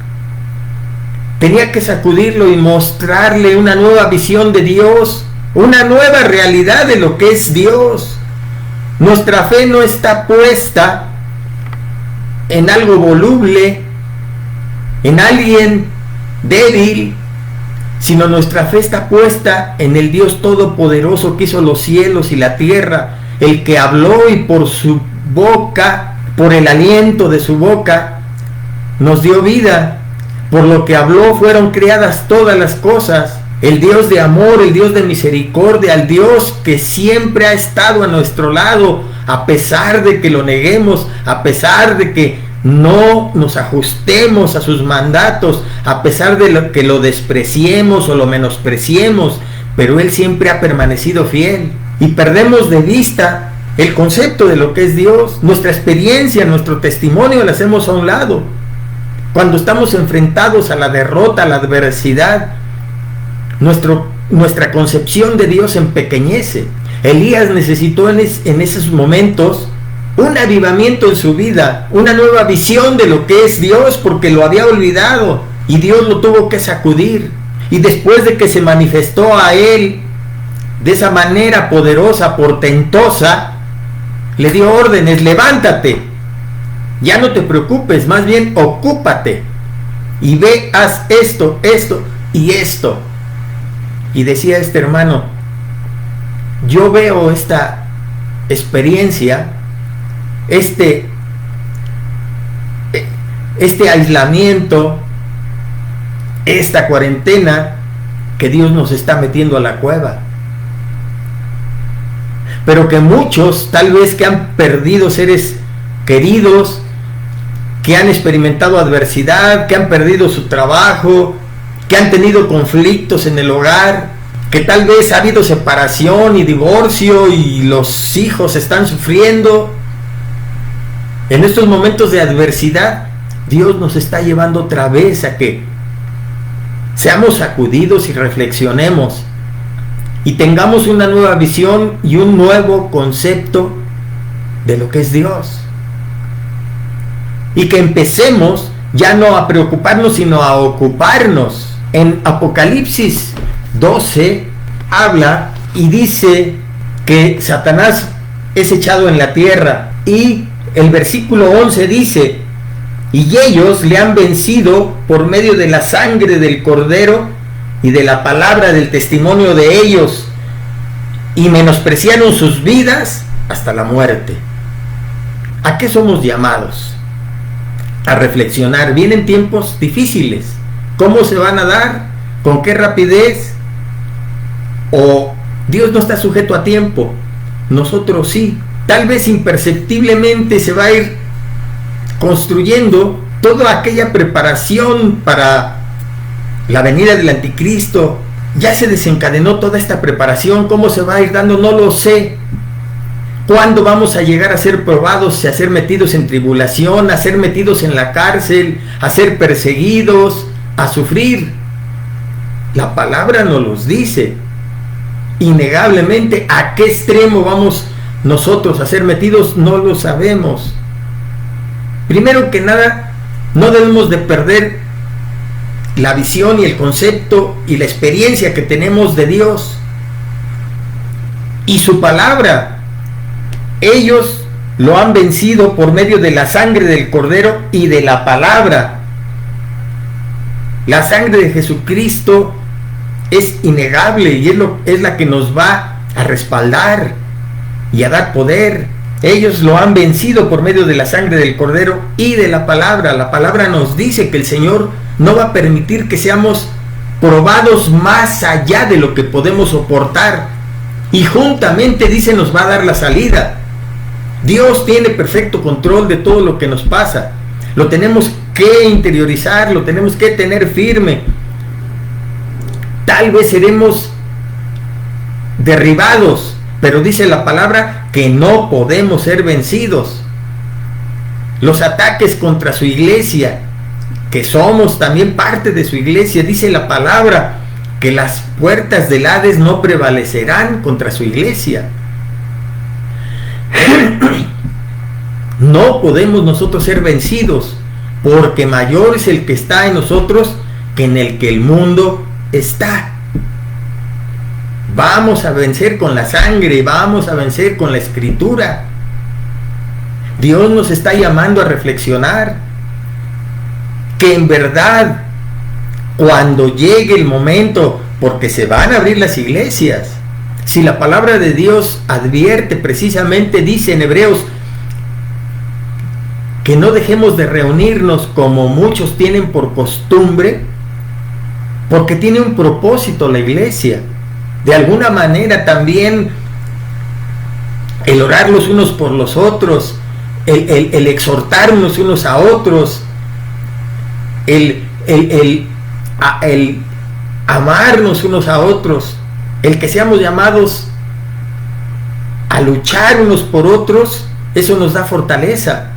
Tenía que sacudirlo y mostrarle una nueva visión de Dios, una nueva realidad de lo que es Dios. Nuestra fe no está puesta en algo voluble, en alguien débil, sino nuestra fe está puesta en el Dios todopoderoso que hizo los cielos y la tierra, el que habló y por su boca, por el aliento de su boca, nos dio vida. Por lo que habló fueron creadas todas las cosas. El Dios de amor, el Dios de misericordia, el Dios que siempre ha estado a nuestro lado, a pesar de que lo neguemos, a pesar de que no nos ajustemos a sus mandatos, a pesar de que lo despreciemos o lo menospreciemos, pero Él siempre ha permanecido fiel. Y perdemos de vista el concepto de lo que es Dios, nuestra experiencia, nuestro testimonio lo hacemos a un lado. Cuando estamos enfrentados a la derrota, a la adversidad, nuestra concepción de Dios empequeñece. Elías necesitó en esos momentos un avivamiento en su vida, una nueva visión de lo que es Dios, porque lo había olvidado y Dios lo tuvo que sacudir. Y después de que se manifestó a él de esa manera poderosa, portentosa, le dio órdenes: levántate, ya no te preocupes, más bien ocúpate y ve, haz esto, esto y esto. Y decía este hermano: yo veo esta experiencia, este aislamiento, esta cuarentena, que Dios nos está metiendo a la cueva. Pero que muchos, tal vez que han perdido seres queridos, que han experimentado adversidad, que han perdido su trabajo, que han tenido conflictos en el hogar, que tal vez ha habido separación y divorcio y los hijos están sufriendo. En estos momentos de adversidad, Dios nos está llevando otra vez a que seamos sacudidos y reflexionemos y tengamos una nueva visión y un nuevo concepto de lo que es Dios. Y que empecemos ya no a preocuparnos, sino a ocuparnos. En Apocalipsis 12 habla y dice que Satanás es echado en la tierra, y el versículo 11 dice: y ellos le han vencido por medio de la sangre del Cordero y de la palabra del testimonio de ellos, y menospreciaron sus vidas hasta la muerte. ¿A qué somos llamados? A reflexionar. Vienen tiempos difíciles. ¿Cómo se van a dar? ¿Con qué rapidez? ¿O Dios no está sujeto a tiempo? Nosotros sí. Tal vez imperceptiblemente se va a ir construyendo toda aquella preparación para la venida del anticristo. Ya se desencadenó toda esta preparación. ¿Cómo se va a ir dando? No lo sé. ¿Cuándo vamos a llegar a ser probados, a ser metidos en tribulación, a ser metidos en la cárcel, a ser perseguidos, a sufrir? La palabra nos los dice. Innegablemente, ¿a qué extremo vamos nosotros a ser metidos? No lo sabemos. Primero que nada, no debemos de perder la visión y el concepto y la experiencia que tenemos de Dios y su palabra. Ellos lo han vencido por medio de la sangre del Cordero y de la palabra. La sangre de Jesucristo es innegable y es la que nos va a respaldar y a dar poder. Ellos lo han vencido por medio de la sangre del Cordero y de la palabra. La palabra nos dice que el Señor no va a permitir que seamos probados más allá de lo que podemos soportar. Y juntamente dice, nos va a dar la salida. Dios tiene perfecto control de todo lo que nos pasa. Lo tenemos que interiorizar, lo tenemos que tener firme. Tal vez seremos derribados, pero dice la palabra que no podemos ser vencidos. Los ataques contra su iglesia, que somos también parte de su iglesia, dice la palabra que las puertas del Hades no prevalecerán contra su iglesia. No podemos nosotros ser vencidos, porque mayor es el que está en nosotros que en el que el mundo está. Vamos a vencer con la sangre, vamos a vencer con la escritura. Dios nos está llamando a reflexionar que en verdad, cuando llegue el momento, porque se van a abrir las iglesias, si la palabra de Dios advierte precisamente, dice en Hebreos, que no dejemos de reunirnos como muchos tienen por costumbre, porque tiene un propósito la iglesia. De alguna manera también el orar los unos por los otros, el exhortarnos unos a otros, el amarnos unos a otros, el que seamos llamados a luchar unos por otros, eso nos da fortaleza.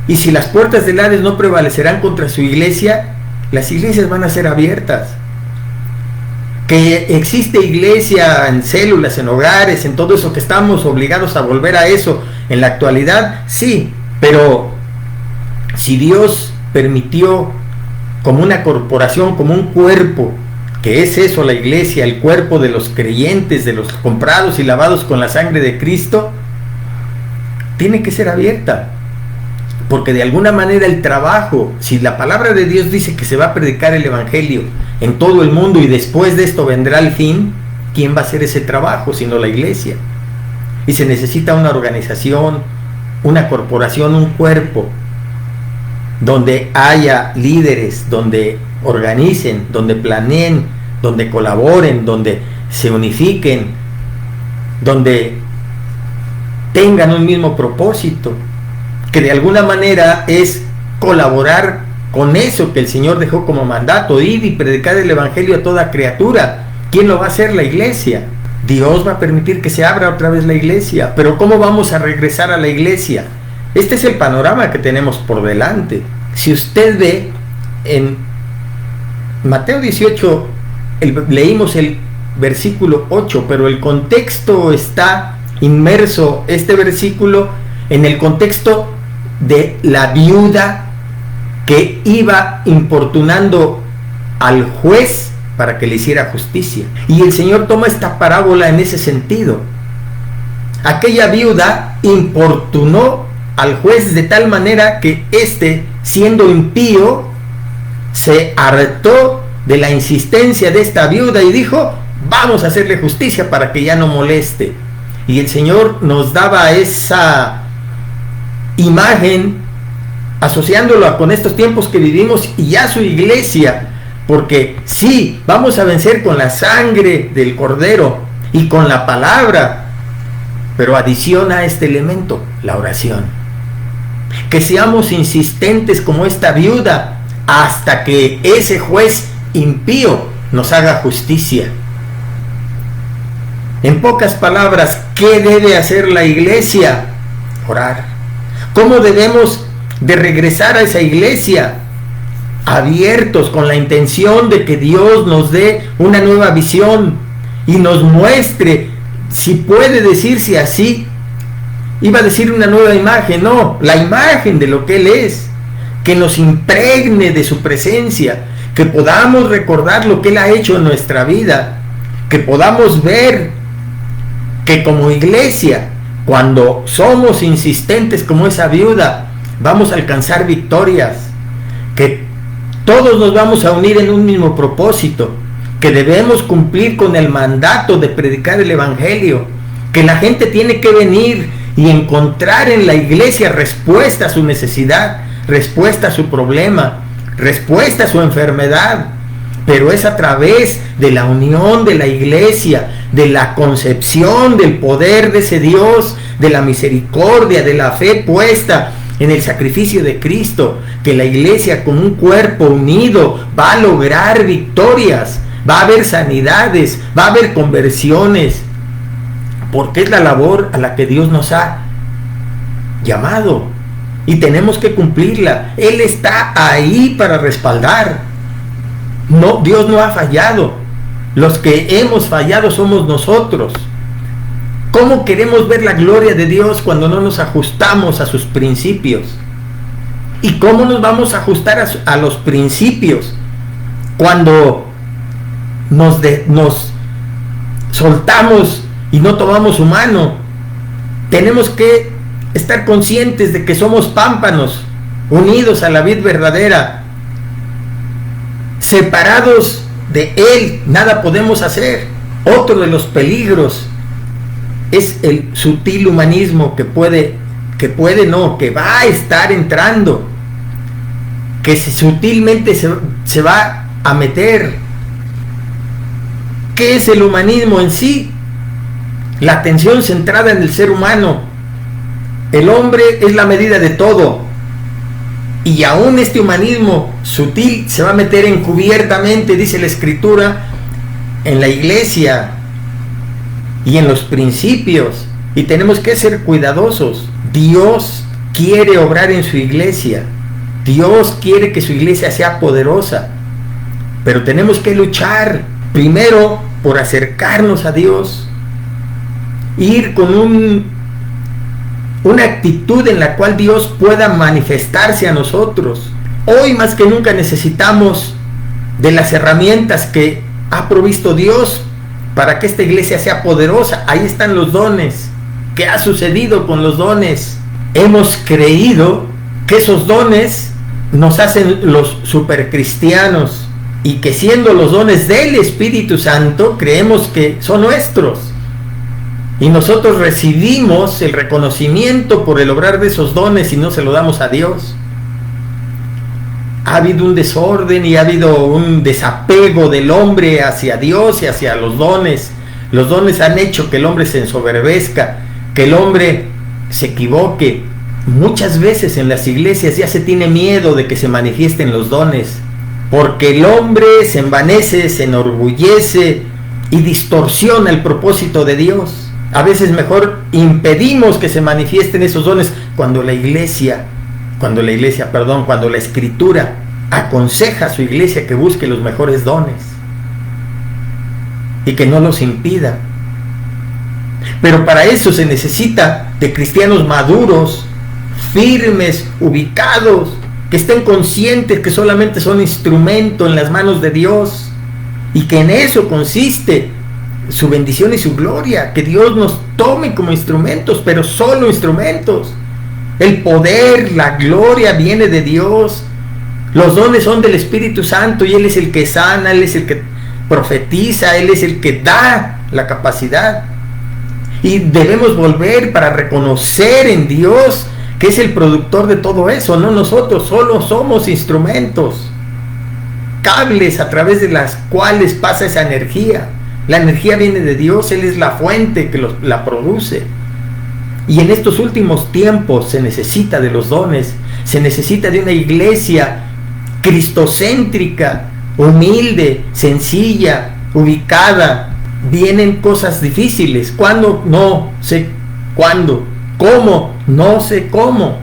Y si las puertas del Hades no prevalecerán contra su iglesia, las iglesias van a ser abiertas. Que existe iglesia en células, en hogares, en todo eso, que estamos obligados a volver a eso en la actualidad, sí, pero si Dios permitió como una corporación, como un cuerpo, que es eso la iglesia, el cuerpo de los creyentes, de los comprados y lavados con la sangre de Cristo, tiene que ser abierta. Porque de alguna manera el trabajo, si la palabra de Dios dice que se va a predicar el evangelio en todo el mundo y después de esto vendrá el fin, ¿quién va a hacer ese trabajo sino la iglesia? Y se necesita una organización, una corporación, un cuerpo, donde haya líderes, donde organicen, donde planeen, donde colaboren, donde se unifiquen, donde tengan un mismo propósito, que de alguna manera es colaborar con eso que el Señor dejó como mandato, ir y predicar el evangelio a toda criatura. ¿Quién lo va a hacer? La iglesia. Dios va a permitir que se abra otra vez la iglesia, pero ¿cómo vamos a regresar a la iglesia? Este es el panorama que tenemos por delante. Si usted ve en Mateo 18, leímos el versículo 8, pero el contexto está inmerso, este versículo, en el contexto de la viuda que iba importunando al juez para que le hiciera justicia. Y el Señor toma esta parábola en ese sentido. Aquella viuda importunó al juez de tal manera que éste, siendo impío, se hartó de la insistencia de esta viuda y dijo: vamos a hacerle justicia para que ya no moleste. Y el Señor nos daba esa imagen asociándolo con estos tiempos que vivimos y a su iglesia, porque sí, vamos a vencer con la sangre del Cordero y con la palabra, pero adiciona este elemento, la oración. Que seamos insistentes como esta viuda hasta que ese juez impío nos haga justicia. En pocas palabras, ¿qué debe hacer la iglesia? Orar. ¿Cómo debemos de regresar a esa iglesia? Abiertos, con la intención de que Dios nos dé una nueva visión y nos muestre, si puede decirse así, iba a decir una nueva imagen, no, la imagen de lo que Él es, que nos impregne de su presencia, que podamos recordar lo que Él ha hecho en nuestra vida, que podamos ver que como iglesia, cuando somos insistentes como esa viuda, vamos a alcanzar victorias, que todos nos vamos a unir en un mismo propósito, que debemos cumplir con el mandato de predicar el evangelio, que la gente tiene que venir y encontrar en la iglesia respuesta a su necesidad, respuesta a su problema, respuesta a su enfermedad, pero es a través de la unión de la iglesia, de la concepción del poder de ese Dios, de la misericordia, de la fe puesta en el sacrificio de Cristo, que la iglesia como un cuerpo unido va a lograr victorias, va a haber sanidades, va a haber conversiones, porque es la labor a la que Dios nos ha llamado y tenemos que cumplirla. Él está ahí para respaldar. No, Dios no ha fallado. Los que hemos fallado somos nosotros. ¿Cómo queremos ver la gloria de Dios cuando no nos ajustamos a sus principios? ¿Y cómo nos vamos a ajustar a los principios cuando nos soltamos y no tomamos su mano? Tenemos que estar conscientes de que somos pámpanos, unidos a la vid verdadera, separados de Él, nada podemos hacer. Otro de los peligros es el sutil humanismo que va a estar entrando, que sutilmente se va a meter. ¿Qué es el humanismo en sí? La atención centrada en el ser humano. El hombre es la medida de todo. Y aún este humanismo sutil se va a meter encubiertamente, dice la Escritura, en la iglesia y en los principios. Y tenemos que ser cuidadosos. Dios quiere obrar en su iglesia. Dios quiere que su iglesia sea poderosa. Pero tenemos que luchar primero por acercarnos a Dios. Ir con una actitud en la cual Dios pueda manifestarse a nosotros. Hoy más que nunca necesitamos de las herramientas que ha provisto Dios para que esta iglesia sea poderosa. Ahí están los dones. ¿Qué ha sucedido con los dones? Hemos creído que esos dones nos hacen los supercristianos y que siendo los dones del Espíritu Santo creemos que son nuestros. Y nosotros recibimos el reconocimiento por el obrar de esos dones y no se lo damos a Dios. Ha habido un desorden y ha habido un desapego del hombre hacia Dios y hacia los dones. Los dones han hecho que el hombre se ensoberbezca, que el hombre se equivoque. Muchas veces en las iglesias ya se tiene miedo de que se manifiesten los dones, porque el hombre se envanece, se enorgullece y distorsiona el propósito de Dios. A veces mejor impedimos que se manifiesten esos dones cuando la Escritura aconseja a su iglesia que busque los mejores dones y que no los impida. Pero para eso se necesita de cristianos maduros, firmes, ubicados, que estén conscientes que solamente son instrumento en las manos de Dios y que en eso consiste su bendición y su gloria, que Dios nos tome como instrumentos, pero solo instrumentos. El poder, la gloria viene de Dios. Los dones son del Espíritu Santo y Él es el que sana, Él es el que profetiza, Él es el que da la capacidad. Y debemos volver para reconocer en Dios que es el productor de todo eso, no nosotros, solo somos instrumentos, cables a través de las cuales pasa esa energía. La energía viene de Dios, Él es la fuente que la produce. Y en estos últimos tiempos se necesita de los dones, se necesita de una iglesia cristocéntrica, humilde, sencilla, ubicada. Vienen cosas difíciles. ¿Cuándo? No sé cuándo. ¿Cómo? No sé cómo.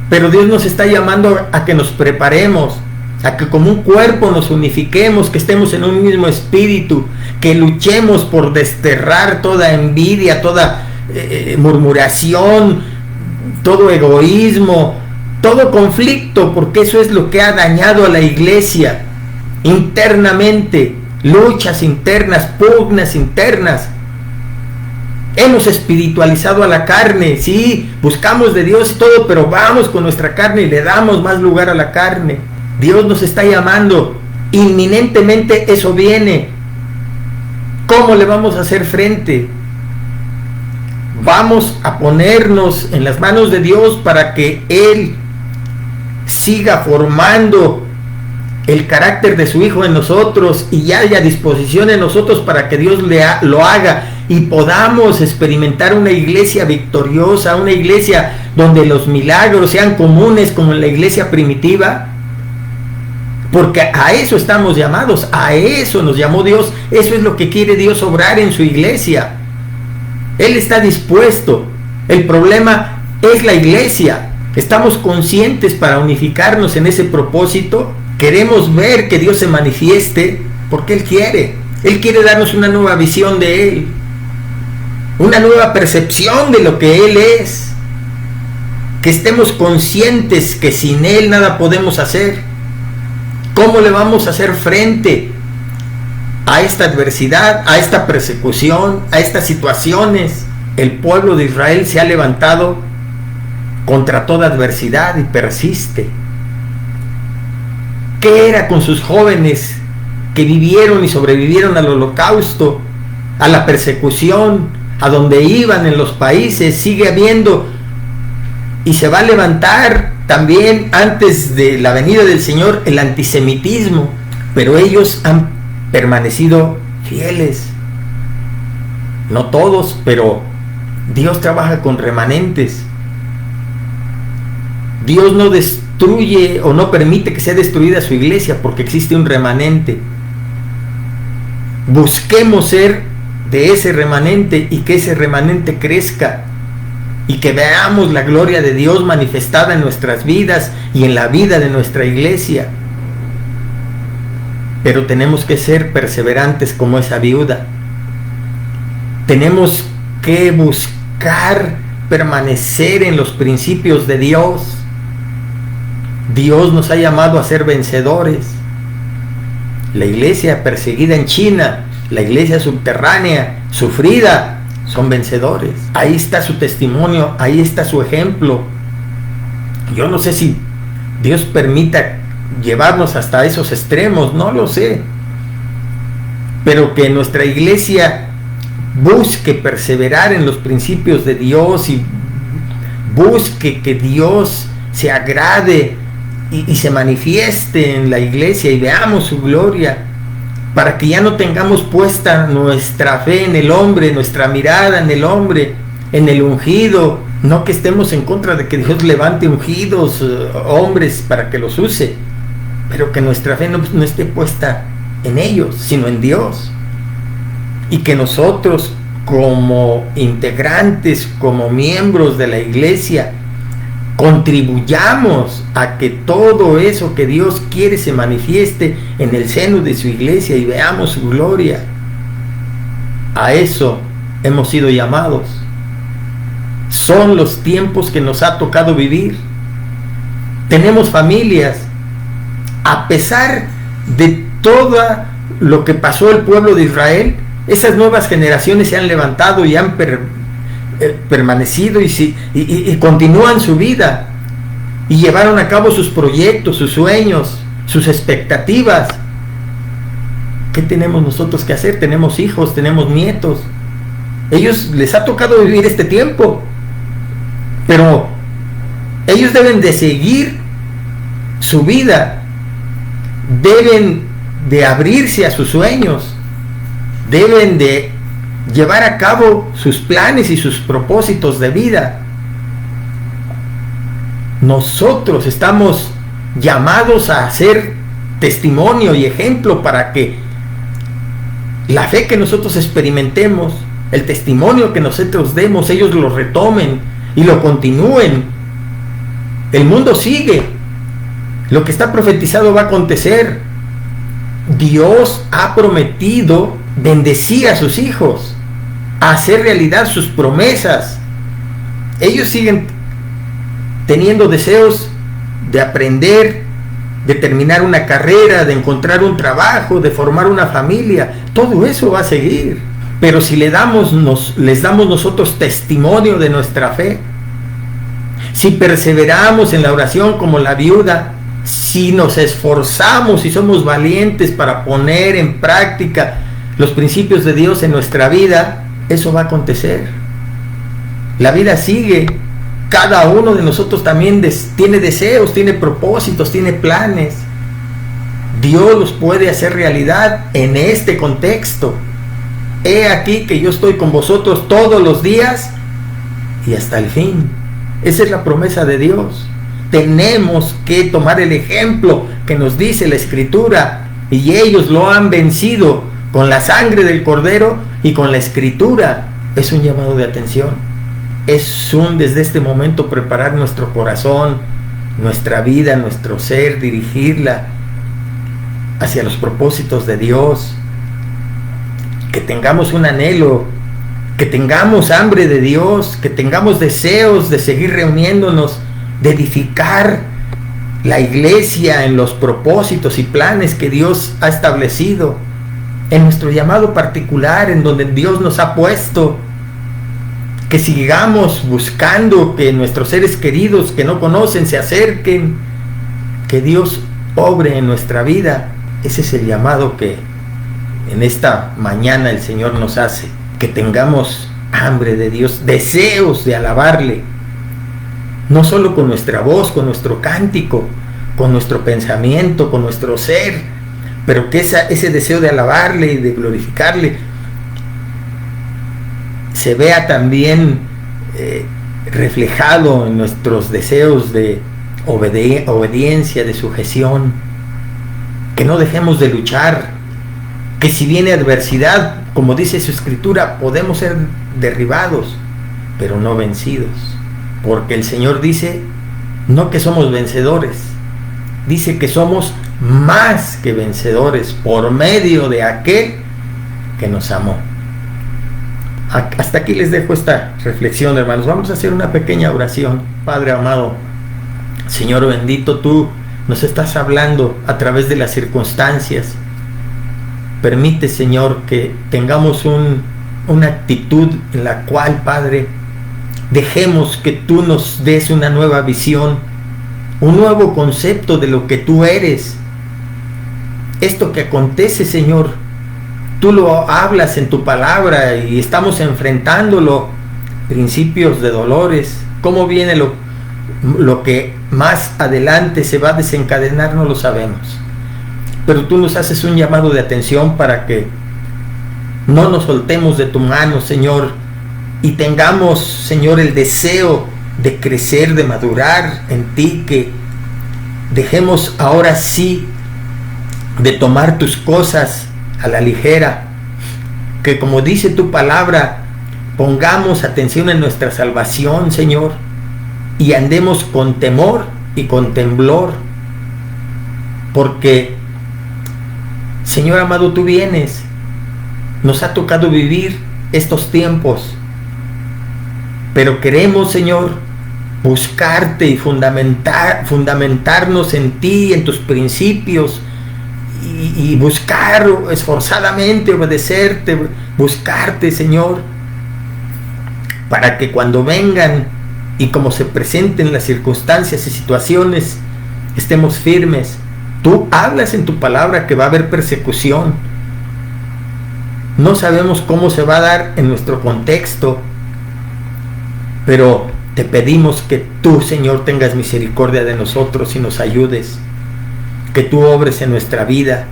Pero Dios nos está llamando a que nos preparemos, a que como un cuerpo nos unifiquemos, que estemos en un mismo espíritu, que luchemos por desterrar toda envidia, toda murmuración, todo egoísmo, todo conflicto, porque eso es lo que ha dañado a la iglesia internamente, luchas internas, pugnas internas. Hemos espiritualizado a la carne, sí, buscamos de Dios y todo, pero vamos con nuestra carne y le damos más lugar a la carne. Dios nos está llamando, inminentemente eso viene. ¿Cómo le vamos a hacer frente? Vamos a ponernos en las manos de Dios para que Él siga formando el carácter de su Hijo en nosotros y haya disposición en nosotros para que Dios lo haga y podamos experimentar una iglesia victoriosa, una iglesia donde los milagros sean comunes como en la iglesia primitiva, porque a eso estamos llamados, a eso nos llamó Dios, eso es lo que quiere Dios obrar en su iglesia. Él está dispuesto. El problema es la iglesia. ¿Estamos conscientes para unificarnos en ese propósito? Queremos ver que Dios se manifieste porque Él quiere. Él quiere darnos una nueva visión de Él. una nueva percepción de lo que Él es, que estemos conscientes que sin Él nada podemos hacer. ¿Cómo le vamos a hacer frente a esta adversidad, a esta persecución, a estas situaciones? El pueblo de Israel se ha levantado contra toda adversidad y persiste. ¿Qué era con sus jóvenes que vivieron y sobrevivieron al holocausto, a la persecución, a donde iban en los países? Sigue habiendo y se va a levantar también antes de la venida del Señor el antisemitismo, pero ellos han permanecido fieles. No todos, pero Dios trabaja con remanentes. Dios no destruye o no permite que sea destruida su iglesia porque existe un remanente. Busquemos ser de ese remanente y que ese remanente crezca y que veamos la gloria de Dios manifestada en nuestras vidas y en la vida de nuestra iglesia. Pero tenemos que ser perseverantes como esa viuda. Tenemos que buscar permanecer en los principios de Dios. Dios nos ha llamado a ser vencedores. La iglesia perseguida en China, la iglesia subterránea, sufrida, son vencedores. Ahí está su testimonio, ahí está su ejemplo. Yo no sé si Dios permita llevarnos hasta esos extremos, no lo sé. Pero que nuestra iglesia busque perseverar en los principios de Dios y busque que Dios se agrade y se manifieste en la iglesia y veamos su gloria, para que ya no tengamos puesta nuestra fe en el hombre, nuestra mirada en el hombre, en el ungido. No que estemos en contra de que Dios levante ungidos hombres para que los use, pero que nuestra fe no esté puesta en ellos, sino en Dios. Y que nosotros como integrantes, como miembros de la iglesia, contribuyamos a que todo eso que Dios quiere se manifieste en el seno de su iglesia y veamos su gloria. A eso hemos sido llamados. Son los tiempos que nos ha tocado vivir. Tenemos familias. A pesar de todo lo que pasó el pueblo de Israel, esas nuevas generaciones se han levantado y han permanecido y continúan su vida y llevaron a cabo sus proyectos, sus sueños, sus expectativas. ¿Qué tenemos nosotros que hacer? Tenemos hijos, tenemos nietos. Ellos les ha tocado vivir este tiempo, pero ellos deben de seguir su vida, deben de abrirse a sus sueños, deben de llevar a cabo sus planes y sus propósitos de vida. Nosotros estamos llamados a ser testimonio y ejemplo para que la fe que nosotros experimentemos, el testimonio que nosotros demos, ellos lo retomen y lo continúen. El mundo sigue. Lo que está profetizado va a acontecer. Dios ha prometido bendecir a sus hijos, a hacer realidad sus promesas. Ellos siguen teniendo deseos de aprender, de terminar una carrera, de encontrar un trabajo, de formar una familia. Todo eso va a seguir. Pero si les damos nosotros testimonio de nuestra fe, si perseveramos en la oración como la viuda, si nos esforzamos y somos valientes para poner en práctica los principios de Dios en nuestra vida, eso va a acontecer. La vida sigue. Cada uno de nosotros también tiene deseos, tiene propósitos, tiene planes. Dios los puede hacer realidad en este contexto. He aquí que yo estoy con vosotros todos los días y hasta el fin. Esa es la promesa de Dios. Tenemos que tomar el ejemplo que nos dice la Escritura, y ellos lo han vencido con la sangre del Cordero y con la Escritura. Es un llamado de atención. Es desde este momento preparar nuestro corazón, nuestra vida, nuestro ser, dirigirla hacia los propósitos de Dios. Que tengamos un anhelo que tengamos hambre de Dios, que tengamos deseos de seguir reuniéndonos, de edificar la iglesia en los propósitos y planes que Dios ha establecido, en nuestro llamado particular, en donde Dios nos ha puesto, que sigamos buscando que nuestros seres queridos que no conocen se acerquen, que Dios obre en nuestra vida. Ese es el llamado que en esta mañana el Señor nos hace, que tengamos hambre de Dios, deseos de alabarle, no solo con nuestra voz, con nuestro cántico, con nuestro pensamiento, con nuestro ser, pero que ese deseo de alabarle y de glorificarle se vea también reflejado en nuestros deseos de obediencia, de sujeción, que no dejemos de luchar, que si viene adversidad, como dice su escritura, podemos ser derribados, pero no vencidos, porque el Señor dice no que somos vencedores, dice que somos más que vencedores por medio de aquel que nos amó. Hasta aquí les dejo esta reflexión, hermanos. Vamos a hacer una pequeña oración. Padre amado, Señor bendito, tú nos estás hablando a través de las circunstancias. Permite, Señor, que tengamos una actitud en la cual, Padre, dejemos que tú nos des una nueva visión, un nuevo concepto de lo que tú eres. Esto que acontece, Señor, tú lo hablas en tu palabra y estamos enfrentándolo. Principios de dolores, cómo viene lo que más adelante se va a desencadenar, no lo sabemos. Pero tú nos haces un llamado de atención para que no nos soltemos de tu mano, Señor, y tengamos, Señor, el deseo de crecer, de madurar en ti, que dejemos ahora sí de tomar tus cosas a la ligera, que como dice tu palabra, pongamos atención en nuestra salvación, Señor, y andemos con temor y con temblor, porque, Señor amado, tú vienes. Nos ha tocado vivir estos tiempos, pero queremos, Señor, buscarte y fundamentarnos en ti, en tus principios, y buscar esforzadamente, obedecerte, buscarte, Señor, para que cuando vengan y como se presenten las circunstancias y situaciones, estemos firmes. Tú hablas en tu palabra que va a haber persecución. No sabemos cómo se va a dar en nuestro contexto, pero te pedimos que tú, Señor, tengas misericordia de nosotros y nos ayudes, que tú obres en nuestra vida,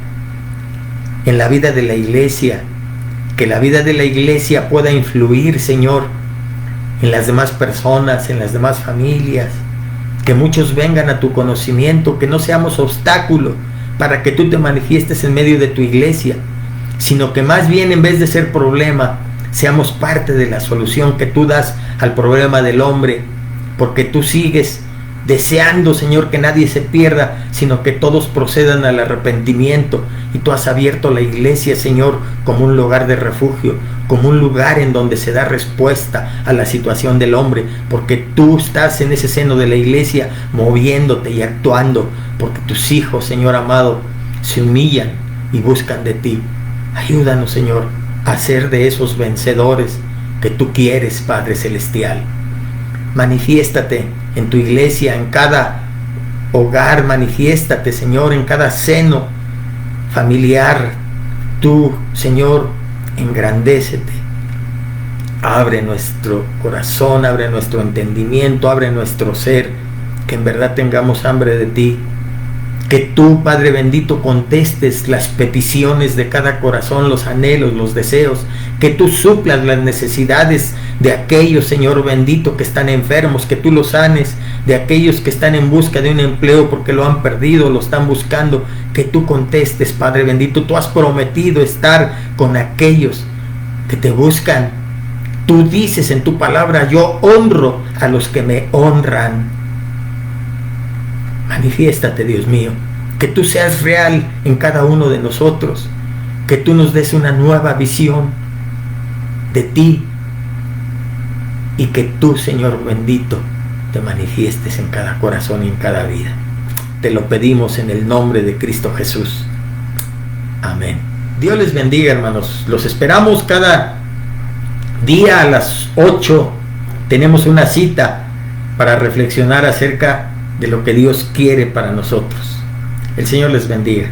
en la vida de la iglesia, que la vida de la iglesia pueda influir, Señor, en las demás personas, en las demás familias, que muchos vengan a tu conocimiento, que no seamos obstáculo para que tú te manifiestes en medio de tu iglesia, sino que más bien, en vez de ser problema, seamos parte de la solución que tú das al problema del hombre, porque tú sigues deseando, Señor, que nadie se pierda, sino que todos procedan al arrepentimiento, y tú has abierto la iglesia, Señor, como un lugar de refugio, como un lugar en donde se da respuesta a la situación del hombre, porque tú estás en ese seno de la iglesia moviéndote y actuando, porque tus hijos, Señor amado, se humillan y buscan de ti. Ayúdanos, Señor, a ser de esos vencedores que tú quieres, Padre Celestial. Manifiéstate en tu iglesia, en cada hogar, manifiéstate, Señor, en cada seno familiar. Tú, Señor, engrandécete. Abre nuestro corazón, abre nuestro entendimiento, abre nuestro ser, que en verdad tengamos hambre de ti. Que tú, Padre bendito, contestes las peticiones de cada corazón, los anhelos, los deseos. Que tú suplas las necesidades de aquellos, Señor bendito, que están enfermos, que tú los sanes. De aquellos que están en busca de un empleo porque lo han perdido, lo están buscando. Que tú contestes, Padre bendito. Tú has prometido estar con aquellos que te buscan. Tú dices en tu palabra: yo honro a los que me honran. Manifiéstate, Dios mío, que tú seas real en cada uno de nosotros, que tú nos des una nueva visión de ti, y que tú, Señor bendito, te manifiestes en cada corazón y en cada vida. Te lo pedimos en el nombre de Cristo Jesús. Amén. Dios les bendiga, hermanos. Los esperamos cada día a las 8. Tenemos una cita para reflexionar acerca de lo que Dios quiere para nosotros. El Señor les bendiga.